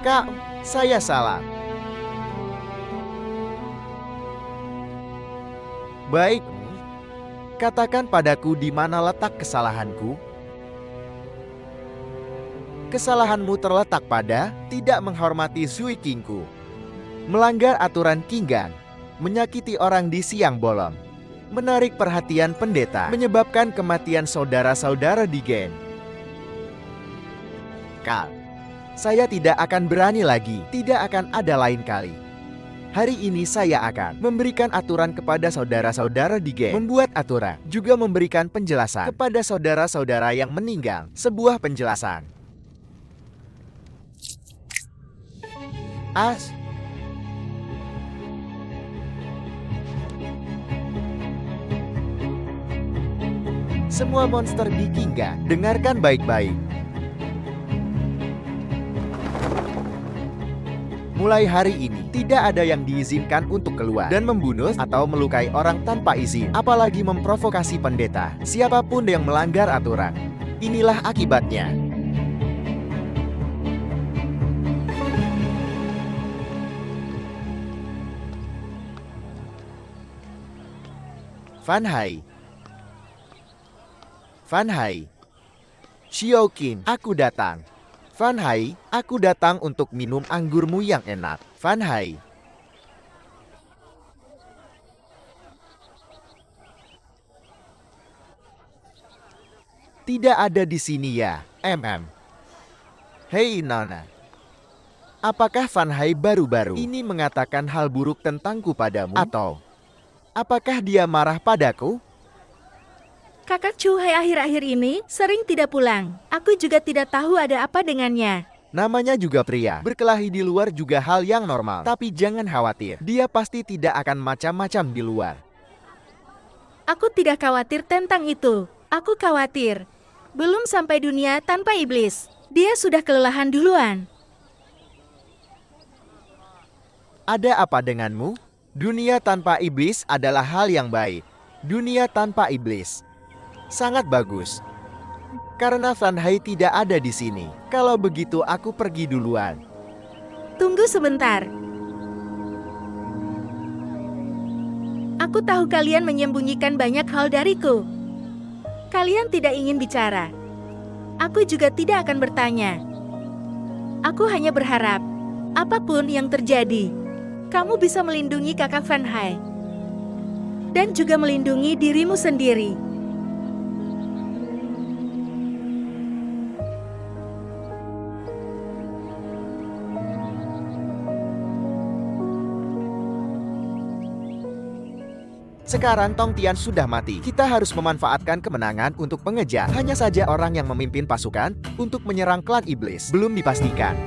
Kak, saya salah. Baik, Katakan padaku di mana letak kesalahanku. Kesalahanmu terletak pada tidak menghormati Sui Kingku, melanggar aturan Kinggan, menyakiti orang di siang bolong, menarik perhatian pendeta, menyebabkan kematian saudara-saudara di Gen. Kal, saya tidak akan berani lagi, tidak akan ada lain kali. Hari ini saya akan memberikan aturan kepada saudara-saudara di Gen, membuat aturan, juga memberikan penjelasan kepada saudara-saudara yang meninggal, sebuah penjelasan. Semua monster di Kingga, dengarkan baik-baik. Mulai hari ini, tidak ada yang diizinkan untuk keluar dan membunuh atau melukai orang tanpa izin, apalagi memprovokasi pendeta, siapapun yang melanggar aturan. Inilah akibatnya. Fan Hai. Fan Hai. Xiaoqin, aku datang. Fan Hai, aku datang untuk minum anggurmu yang enak. Fan Hai. Tidak ada di sini ya, Hei Nona. Apakah Fan Hai baru-baru ini mengatakan hal buruk tentangku padamu? Atau apakah dia marah padaku? Kakak Chu Hai akhir-akhir ini sering tidak pulang. Aku juga tidak tahu ada apa dengannya. Namanya juga pria. Berkelahi di luar juga hal yang normal. Tapi jangan khawatir, dia pasti tidak akan macam-macam di luar. Aku tidak khawatir tentang itu. Aku khawatir. Belum sampai dunia tanpa iblis. Dia sudah kelelahan duluan. Ada apa denganmu? Dunia tanpa iblis adalah hal yang baik. Dunia tanpa iblis sangat bagus. Karena Fan Hai tidak ada di sini. Kalau begitu aku pergi duluan. Tunggu sebentar. Aku tahu kalian menyembunyikan banyak hal dariku. Kalian tidak ingin bicara. Aku juga tidak akan bertanya. Aku hanya berharap, apapun yang terjadi, kamu bisa melindungi kakak Fan Hai. Dan juga melindungi dirimu sendiri. Sekarang Tong Tian sudah mati. Kita harus memanfaatkan kemenangan untuk mengejar. Hanya saja orang yang memimpin pasukan untuk menyerang klan iblis belum dipastikan.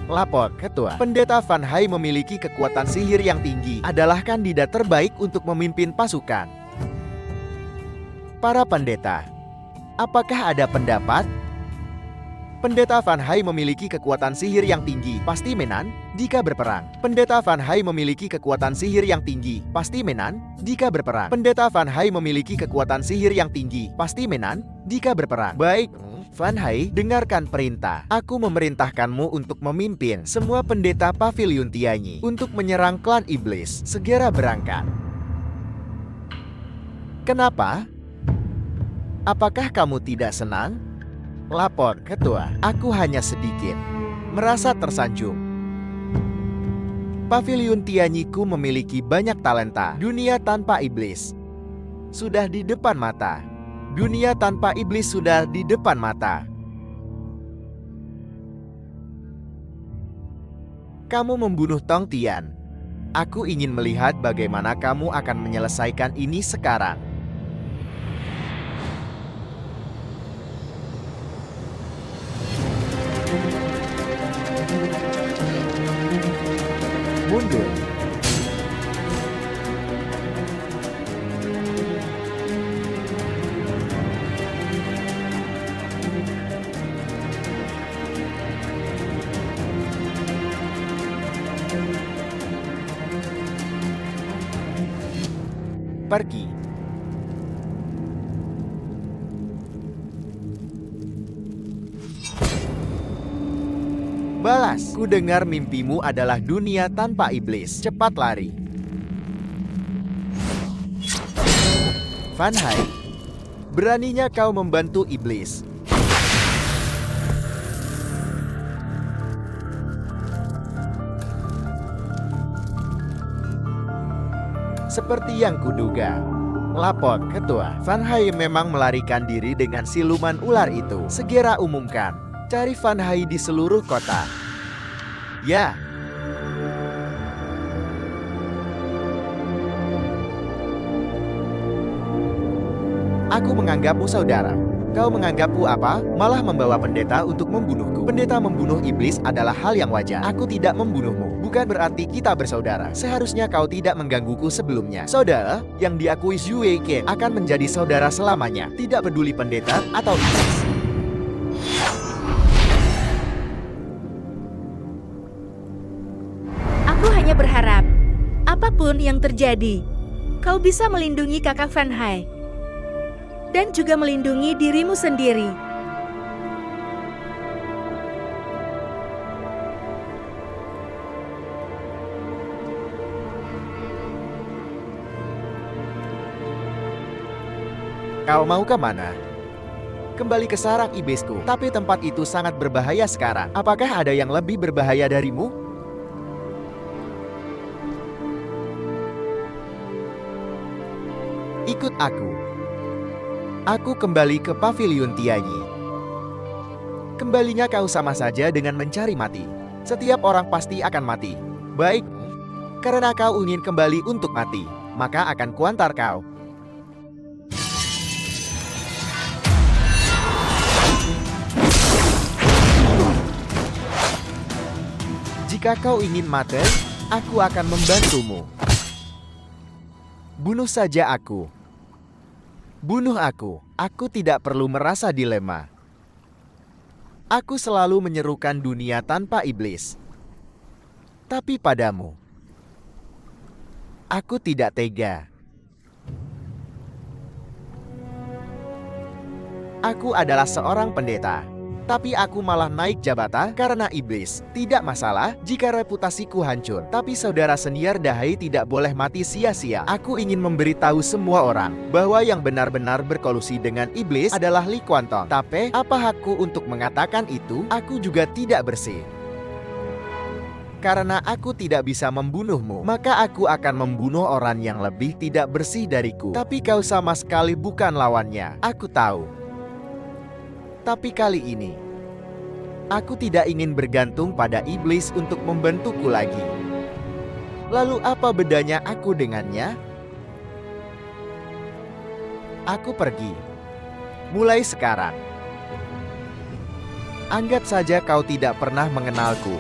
Lapor, Ketua. Pendeta Fan Hai memiliki kekuatan sihir yang tinggi. Adalah kandidat terbaik untuk memimpin pasukan. Para pendeta, apakah ada pendapat? Pendeta Fan Hai memiliki kekuatan sihir yang tinggi, pasti menang jika berperang. Pendeta Fan Hai memiliki kekuatan sihir yang tinggi, pasti menang jika berperang. Pendeta Fan Hai memiliki kekuatan sihir yang tinggi, pasti menang jika berperang. Baik, Fan Hai, dengarkan perintah. Aku memerintahkanmu untuk memimpin semua pendeta Pavilion Tianyi untuk menyerang klan iblis. Segera berangkat. Kenapa? Apakah kamu tidak senang? Lapor, Ketua. Aku hanya sedikit merasa tersanjung. Pavilion Tianyiku memiliki banyak talenta. Dunia tanpa iblis sudah di depan mata. Dunia tanpa iblis sudah di depan mata. Kamu membunuh Tong Tian. Aku ingin melihat bagaimana kamu akan menyelesaikan ini sekarang. Mundur. Pergi. Balas, ku dengar mimpimu adalah dunia tanpa iblis. Cepat lari. Van Hai, beraninya kau membantu iblis. Seperti yang kuduga. Lapor, Ketua. Van Hai memang melarikan diri dengan siluman ular itu. Segera umumkan. Cari Van Hai di seluruh kota. Ya. Aku menganggapmu saudara. Kau menganggapku apa? Malah membawa pendeta untuk membunuhku. Pendeta membunuh iblis adalah hal yang wajar. Aku tidak membunuhmu. Bukan berarti kita bersaudara. Seharusnya kau tidak menggangguku sebelumnya. Saudara yang diakui Zhu Weike akan menjadi saudara selamanya. Tidak peduli pendeta atau iblis. Aku hanya berharap, apapun yang terjadi, kau bisa melindungi kakak Van Hai. Dan juga melindungi dirimu sendiri. Kau mau kemana? Kembali ke sarang iblisku. Tapi tempat itu sangat berbahaya sekarang. Apakah ada yang lebih berbahaya darimu? Ikut aku. Aku kembali ke pavilion Tianyi. Kembalinya kau sama saja dengan mencari mati. Setiap orang pasti akan mati. Baik, karena kau ingin kembali untuk mati, maka akan kuantar kau. Jika kau ingin mati, aku akan membantumu. Bunuh saja aku. Bunuh aku tidak perlu merasa dilema. Aku selalu menyerukan dunia tanpa iblis. Tapi padamu, aku tidak tega. Aku adalah seorang pendeta. Tapi aku malah naik jabatan karena iblis. Tidak masalah jika reputasiku hancur. Tapi saudara senior Dahai tidak boleh mati sia-sia. Aku ingin memberitahu semua orang bahwa yang benar-benar berkolusi dengan iblis adalah Li Kuantong. Tapi apa hakku untuk mengatakan itu? Aku juga tidak bersih. Karena aku tidak bisa membunuhmu, maka aku akan membunuh orang yang lebih tidak bersih dariku. Tapi kau sama sekali bukan lawannya. Aku tahu. Tapi kali ini, aku tidak ingin bergantung pada iblis untuk membantuku lagi. Lalu apa bedanya aku dengannya? Aku pergi. Mulai sekarang. Anggap saja kau tidak pernah mengenalku.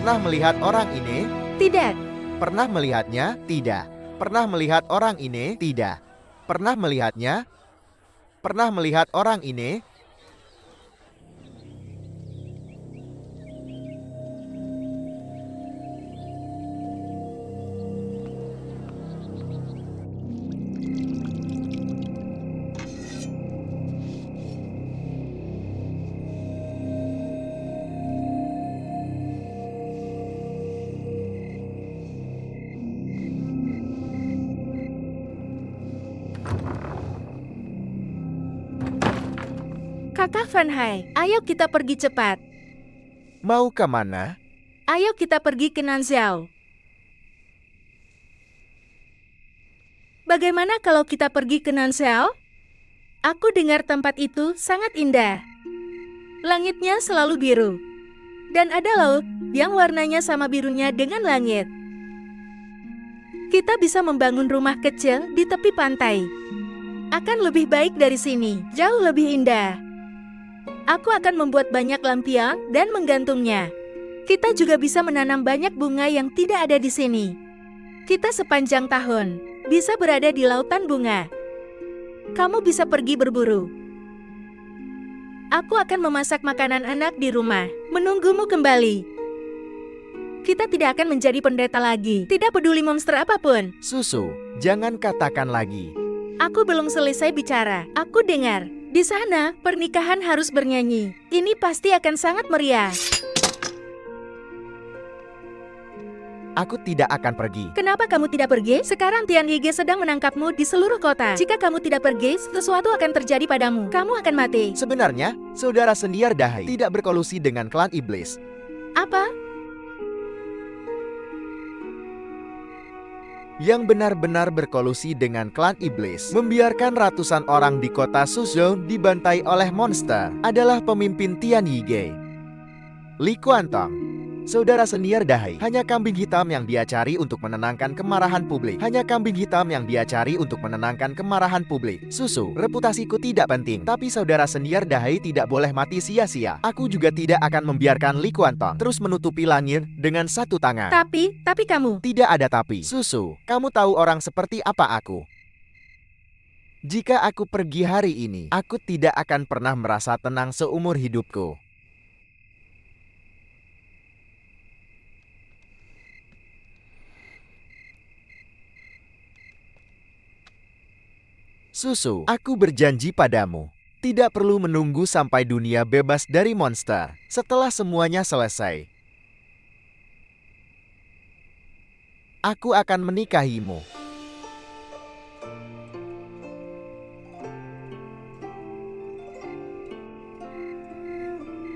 Pernah melihat orang ini? Tidak. Pernah melihatnya? Tidak. Pernah melihat orang ini? Tidak. Pernah melihatnya? Pernah melihat orang ini? Kakak Van Hai, ayo kita pergi cepat. Mau kemana? Ayo kita pergi ke Nanzhao. Bagaimana kalau kita pergi ke Nanzhao? Aku dengar tempat itu sangat indah. Langitnya selalu biru. Dan ada laut yang warnanya sama birunya dengan langit. Kita bisa membangun rumah kecil di tepi pantai. Akan lebih baik dari sini, jauh lebih indah. Aku akan membuat banyak lampion dan menggantungnya. Kita juga bisa menanam banyak bunga yang tidak ada di sini. Kita sepanjang tahun bisa berada di lautan bunga. Kamu bisa pergi berburu. Aku akan memasak makanan anak di rumah, menunggumu kembali. Kita tidak akan menjadi pendeta lagi. Tidak peduli monster apapun. Susu, jangan katakan lagi. Aku belum selesai bicara. Aku dengar. Di sana, pernikahan harus bernyanyi. Ini pasti akan sangat meriah. Aku tidak akan pergi. Kenapa kamu tidak pergi? Sekarang Tian Yige sedang menangkapmu di seluruh kota. Jika kamu tidak pergi, sesuatu akan terjadi padamu. Kamu akan mati. Sebenarnya, saudara Sendiar Dahai tidak berkolusi dengan klan iblis. Apa? Yang benar-benar berkolusi dengan klan iblis, membiarkan ratusan orang di kota Suzhou dibantai oleh monster, adalah pemimpin Tian Yige, Li Kuantong. Saudara Sendiar Dahai, hanya kambing hitam yang dia cari untuk menenangkan kemarahan publik. Hanya kambing hitam yang dia cari untuk menenangkan kemarahan publik. Susu, reputasiku tidak penting, tapi saudara Sendiar Dahai tidak boleh mati sia-sia. Aku juga tidak akan membiarkan Li Kuantong terus menutupi langit dengan satu tangan. Tapi kamu. Tidak ada tapi. Susu, kamu tahu orang seperti apa aku? Jika aku pergi hari ini, aku tidak akan pernah merasa tenang seumur hidupku. Susu, aku berjanji padamu, tidak perlu menunggu sampai dunia bebas dari monster. Setelah semuanya selesai, aku akan menikahimu.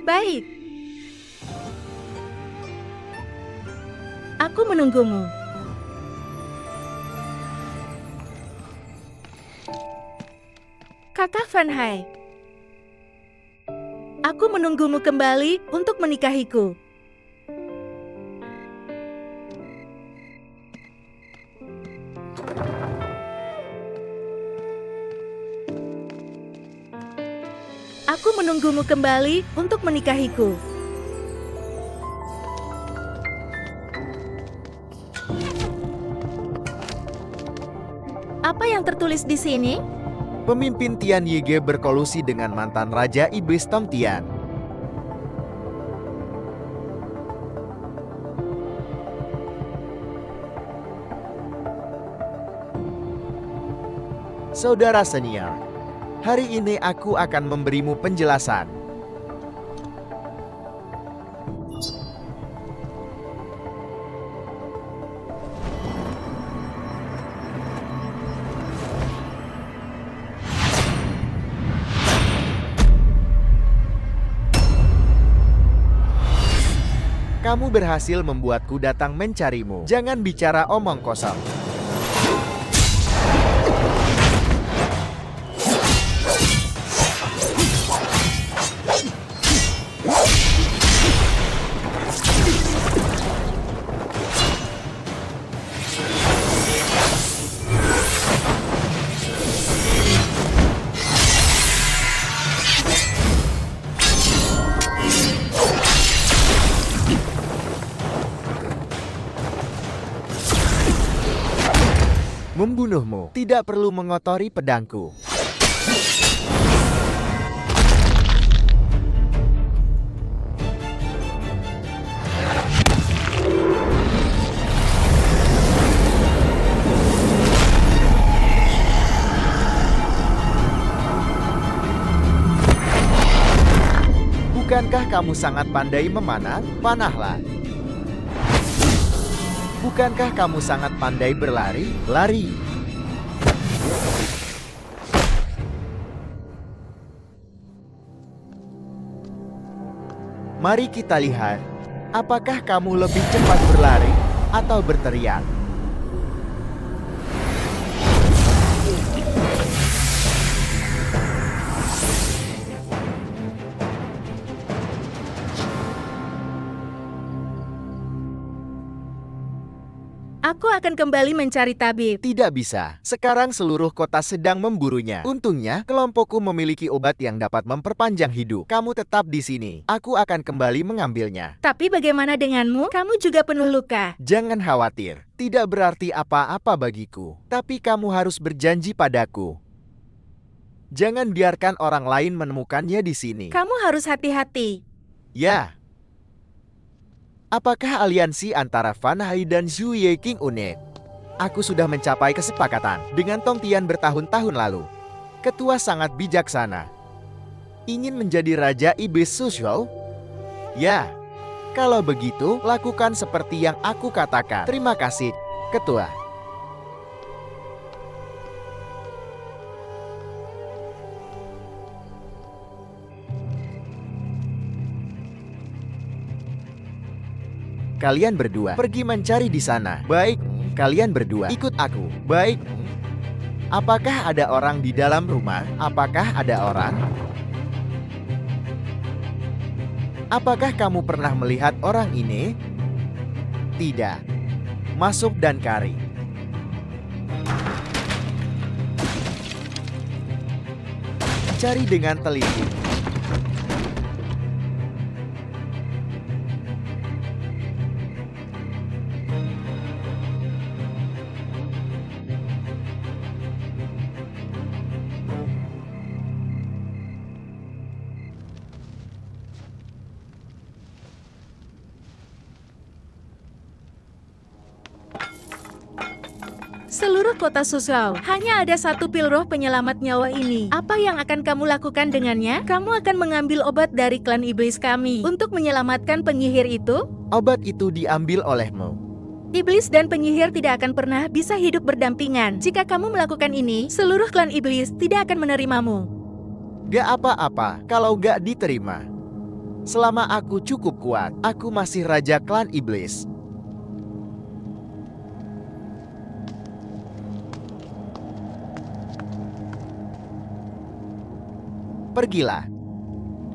Baik. Aku menunggumu. Kakak Van Hai. Aku menunggumu kembali untuk menikahiku. Aku menunggumu kembali untuk menikahiku. Apa yang tertulis di sini? Pemimpin Tian Yige berkolusi dengan mantan Raja Iblis Tong Tian. Saudara senior, hari ini aku akan memberimu penjelasan. Kamu berhasil membuatku datang mencarimu. Jangan bicara omong kosong. Membunuhmu tidak perlu mengotori pedangku. Bukankah kamu sangat pandai memanah? Panahlah. Bukankah kamu sangat pandai berlari? Lari. Mari kita lihat, apakah kamu lebih cepat berlari atau berteriak? Aku akan kembali mencari tabib. Tidak bisa. Sekarang seluruh kota sedang memburunya. Untungnya, kelompokku memiliki obat yang dapat memperpanjang hidup. Kamu tetap di sini. Aku akan kembali mengambilnya. Tapi bagaimana denganmu? Kamu juga penuh luka. Jangan khawatir. Tidak berarti apa-apa bagiku. Tapi kamu harus berjanji padaku. Jangan biarkan orang lain menemukannya di sini. Kamu harus hati-hati. Ya. Apakah aliansi antara Fan Hai dan Zhu Ye King unik? Aku sudah mencapai kesepakatan dengan Tong Tian bertahun-tahun lalu. Ketua sangat bijaksana. Ingin menjadi Raja Iblis Suzhou? Ya. Kalau begitu, lakukan seperti yang aku katakan. Terima kasih, Ketua. Kalian berdua pergi mencari di sana. Baik, kalian berdua ikut aku. Baik. Apakah ada orang di dalam rumah? Apakah ada orang? Apakah kamu pernah melihat orang ini? Tidak. Masuk dan cari. Cari dengan teliti. Seluruh kota Suzhou, hanya ada satu pil roh penyelamat nyawa ini. Apa yang akan kamu lakukan dengannya? Kamu akan mengambil obat dari klan iblis kami untuk menyelamatkan penyihir itu? Obat itu diambil olehmu. Iblis dan penyihir tidak akan pernah bisa hidup berdampingan. Jika kamu melakukan ini, seluruh klan iblis tidak akan menerimamu. Gak apa-apa kalau gak diterima. Selama aku cukup kuat, aku masih raja klan iblis. Pergilah.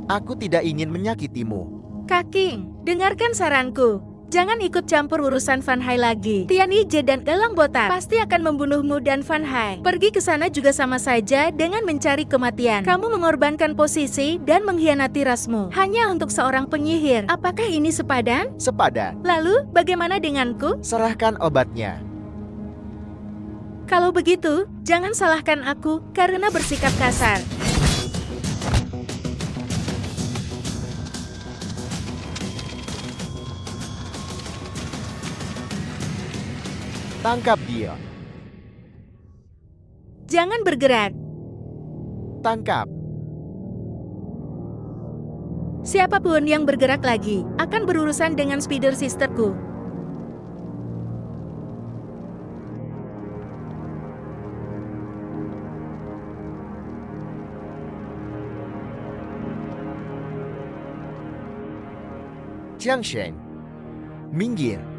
Aku tidak ingin menyakitimu. Kaking, dengarkan saranku. Jangan ikut campur urusan Fan Hai lagi. Tian Yijie dan Elang Botak pasti akan membunuhmu dan Fan Hai. Pergi ke sana juga sama saja dengan mencari kematian. Kamu mengorbankan posisi dan mengkhianati rasmu hanya untuk seorang penyihir. Apakah ini sepadan? Sepadan. Lalu, bagaimana denganku? Serahkan obatnya. Kalau begitu, jangan salahkan aku karena bersikap kasar. Tangkap dia. Jangan bergerak. Tangkap. Siapapun yang bergerak lagi akan berurusan dengan Spider Sisterku. Jiang Shen, minggir.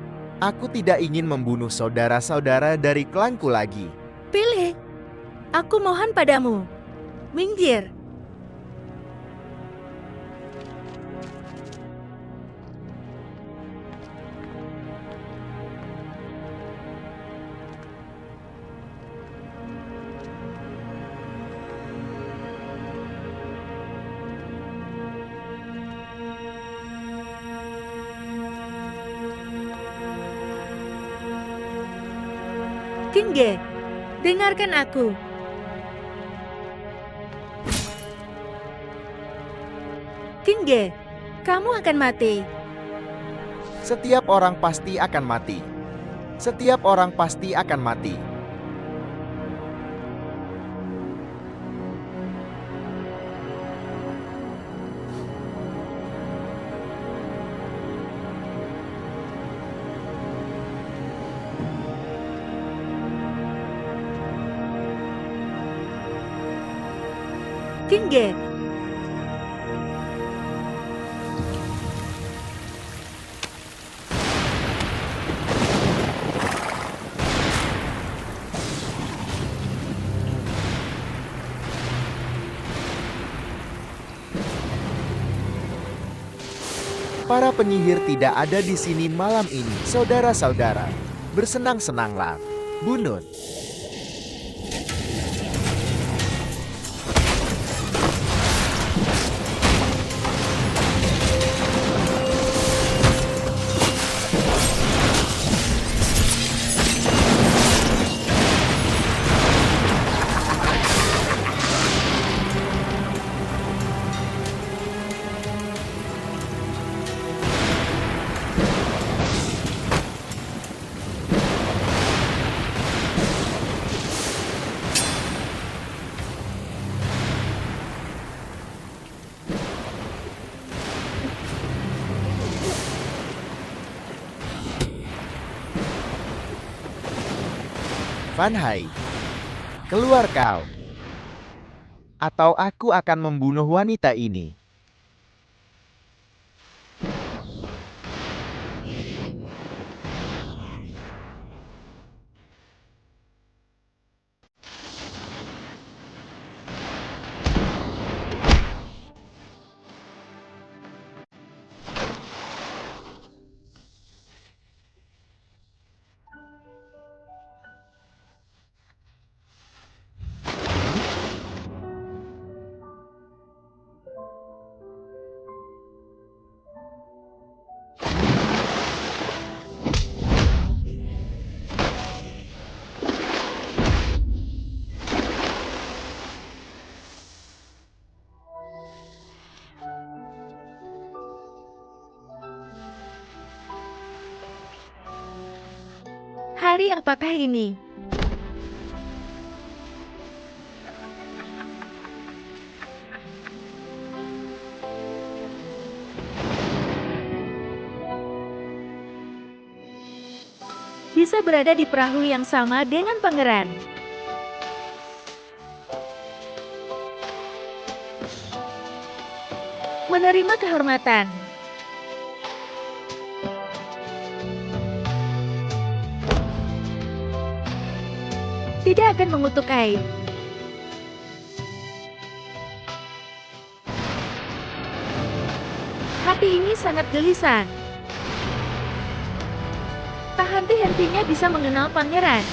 Aku tidak ingin membunuh saudara-saudara dari klanku lagi. Pilih. Aku mohon padamu. Minggir. King Ge, dengarkan aku. King Ge, kamu akan mati. Setiap orang pasti akan mati. Setiap orang pasti akan mati. King Ge. Para penyihir tidak ada di sini malam ini, saudara-saudara. Bersenang-senanglah. Bunut. Fan Hai, keluar kau. Atau aku akan membunuh wanita ini. Hari apakah ini? Bisa berada di perahu yang sama dengan pangeran. Menerima kehormatan. Tidak akan mengutuk air. Hati ini sangat gelisah. Tak henti-hentinya bisa mengenal pangeran.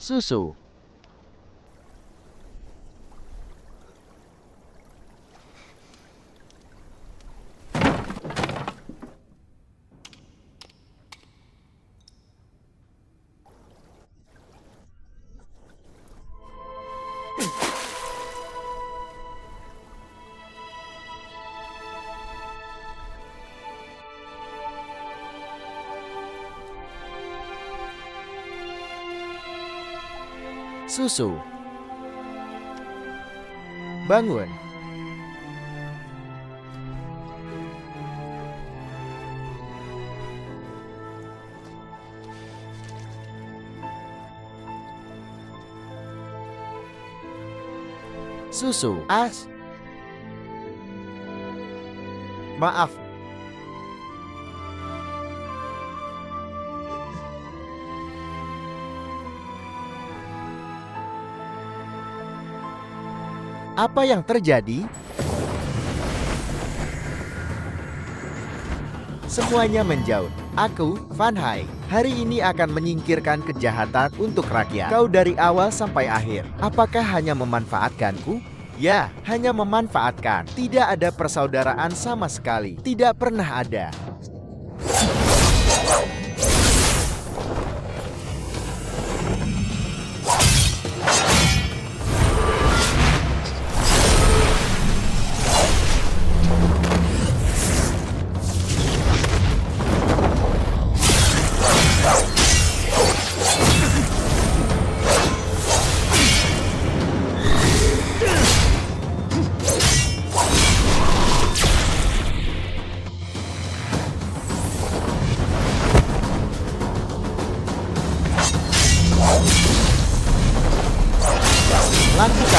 Susu. Susu. Bangun. Susu. Maaf. Apa yang terjadi? Semuanya menjauh. Aku, Fan Hai, hari ini akan menyingkirkan kejahatan untuk rakyat. Kau dari awal sampai akhir. Apakah hanya memanfaatkanku? Ya, hanya memanfaatkan. Tidak ada persaudaraan sama sekali. Tidak pernah ada.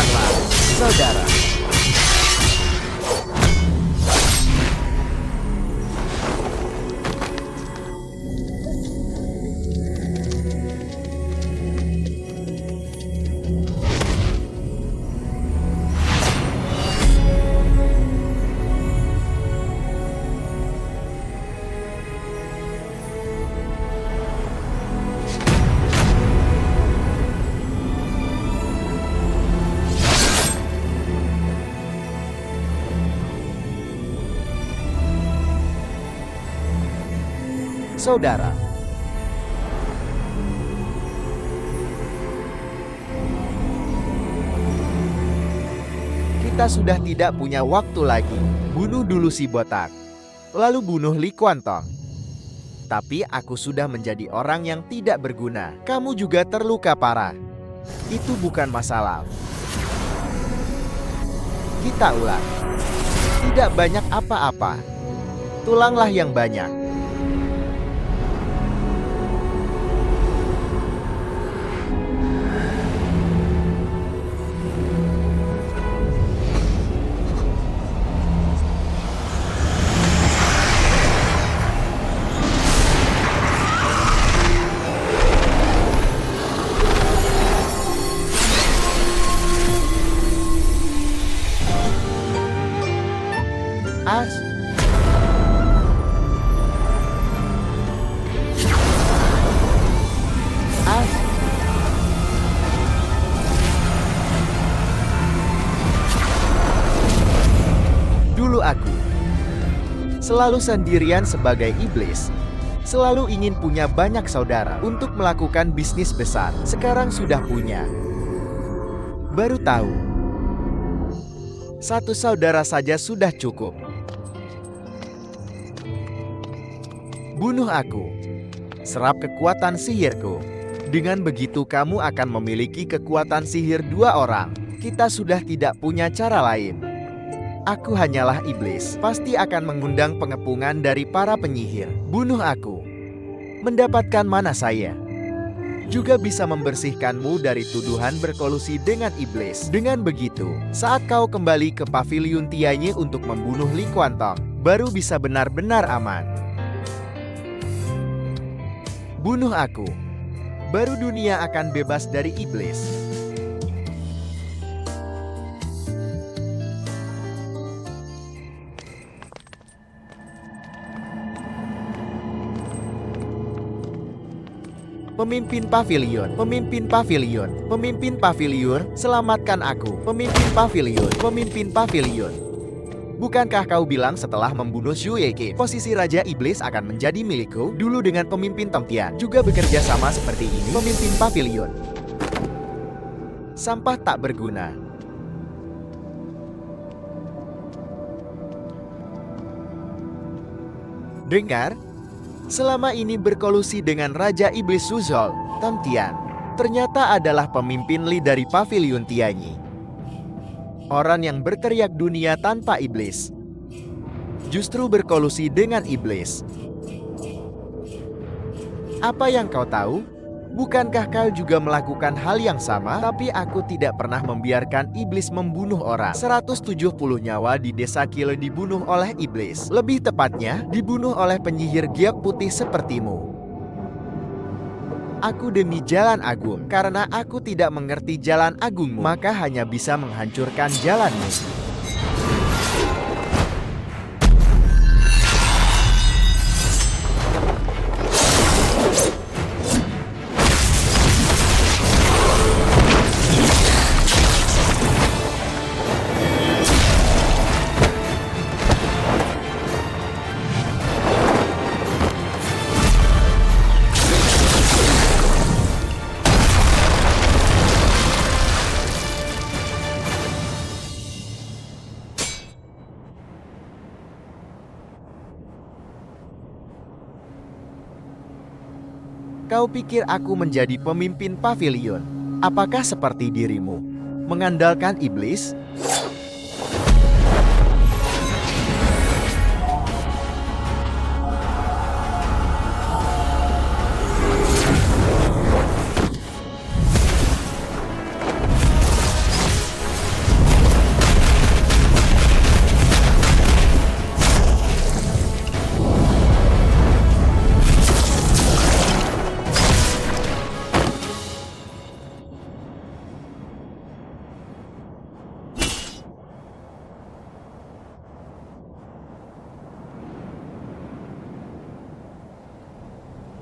Tenanglah, saudara. Saudara, kita sudah tidak punya waktu lagi. Bunuh dulu si botak, lalu bunuh Li Kuantong. Tapi aku sudah menjadi orang yang tidak berguna. Kamu juga terluka parah. Itu bukan masalah. Kita ulang. Tidak banyak apa-apa. Tulanglah yang banyak. As. As. Dulu aku selalu sendirian sebagai iblis. Selalu ingin punya banyak saudara untuk melakukan bisnis besar. Sekarang sudah punya. Baru tahu. Satu saudara saja sudah cukup. Bunuh aku. Serap kekuatan sihirku. Dengan begitu kamu akan memiliki kekuatan sihir 2 orang. Kita sudah tidak punya cara lain. Aku hanyalah iblis. Pasti akan mengundang pengepungan dari para penyihir. Bunuh aku. Mendapatkan mana saya? Juga bisa membersihkanmu dari tuduhan berkolusi dengan iblis. Dengan begitu, saat kau kembali ke pavilion Tianyi untuk membunuh Li Kuantong, baru bisa benar-benar aman. Bunuh aku. Baru dunia akan bebas dari iblis. Pemimpin pavilion, pemimpin pavilion, pemimpin pavilion, selamatkan aku. Pemimpin pavilion, pemimpin pavilion. Bukankah kau bilang setelah membunuh Zhu Yeke, posisi Raja Iblis akan menjadi milikku? Dulu dengan pemimpin Tongtian juga bekerja sama seperti ini. Pemimpin pavilion. Sampah tak berguna. Dengar, selama ini berkolusi dengan Raja Iblis Suzhou, Tongtian, ternyata adalah pemimpin Li dari pavilion Tianyi. Orang yang berteriak dunia tanpa iblis, justru berkolusi dengan iblis. Apa yang kau tahu? Bukankah kau juga melakukan hal yang sama? Tapi aku tidak pernah membiarkan iblis membunuh orang. 170 nyawa di desa Kile dibunuh oleh iblis. Lebih tepatnya, dibunuh oleh penyihir giok putih sepertimu. Aku demi jalan agung, karena aku tidak mengerti jalan agungmu, maka hanya bisa menghancurkan jalanmu. Kau pikir aku menjadi pemimpin pavilion? Apakah seperti dirimu? Mengandalkan iblis?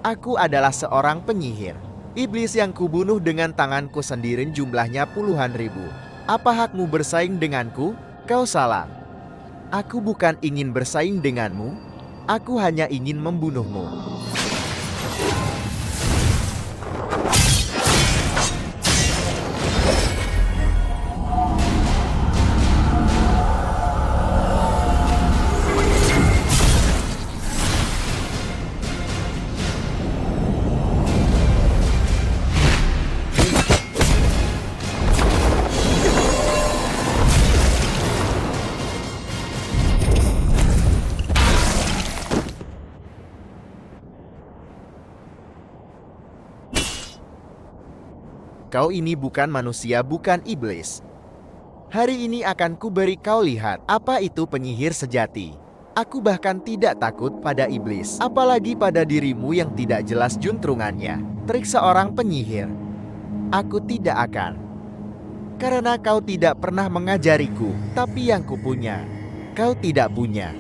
Aku adalah seorang penyihir. Iblis yang kubunuh dengan tanganku sendiri jumlahnya puluhan ribu. Apa hakmu bersaing denganku? Kau salah. Aku bukan ingin bersaing denganmu. Aku hanya ingin membunuhmu. Kau ini bukan manusia, bukan iblis. Hari ini akan kuberi kau lihat apa itu penyihir sejati. Aku bahkan tidak takut pada iblis, apalagi pada dirimu yang tidak jelas juntrungannya. Trik seorang penyihir. Aku tidak akan. Karena kau tidak pernah mengajariku, tapi yang kupunya, kau tidak punya.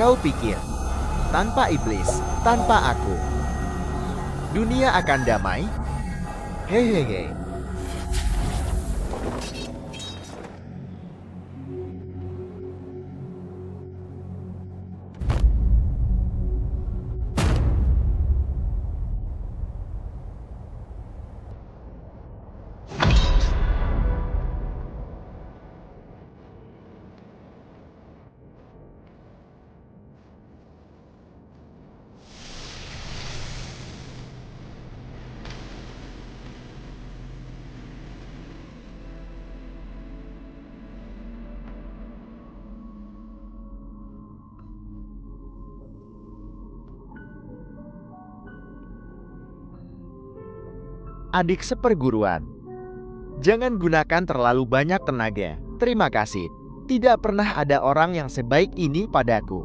Kau pikir, tanpa iblis, tanpa aku, dunia akan damai? Hehehe. Adik seperguruan, jangan gunakan terlalu banyak tenaga. Terima kasih. Tidak pernah ada orang yang sebaik ini padaku.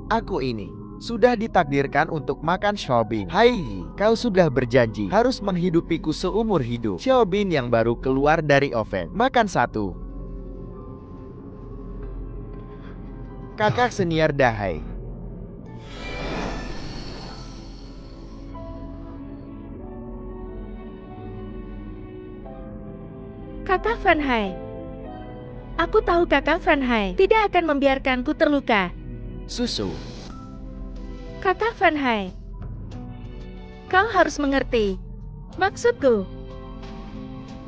Aku ini sudah ditakdirkan untuk makan Xiaobin. Hai, kau sudah berjanji harus menghidupiku seumur hidup. Xiaobin yang baru keluar dari oven. Makan satu. Kakak senior Dahai. Kakak Van Hai. Aku tahu Kakak Van Hai tidak akan membiarkanku terluka. Susu. Kakak Van Hai, kau harus mengerti maksudku.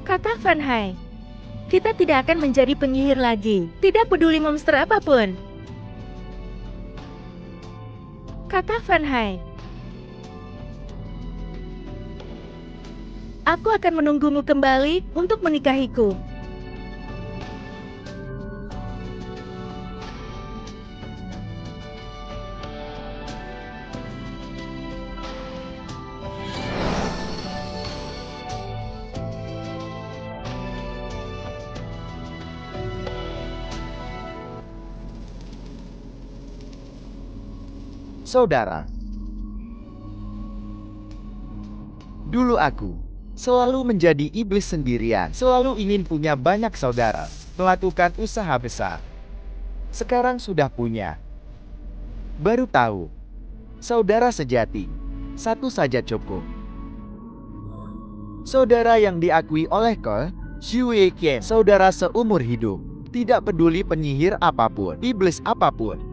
Kakak Van Hai, kita tidak akan menjadi penyihir lagi, tidak peduli monster apapun. Kakak Van Hai, aku akan menunggumu kembali untuk menikahiku. Saudara. Dulu aku selalu menjadi iblis sendirian, selalu ingin punya banyak saudara, melakukan usaha besar. Sekarang sudah punya. Baru tahu, saudara sejati, satu saja cukup. Saudara yang diakui oleh Ke Xiueqian, saudara seumur hidup. Tidak peduli penyihir apapun, iblis apapun.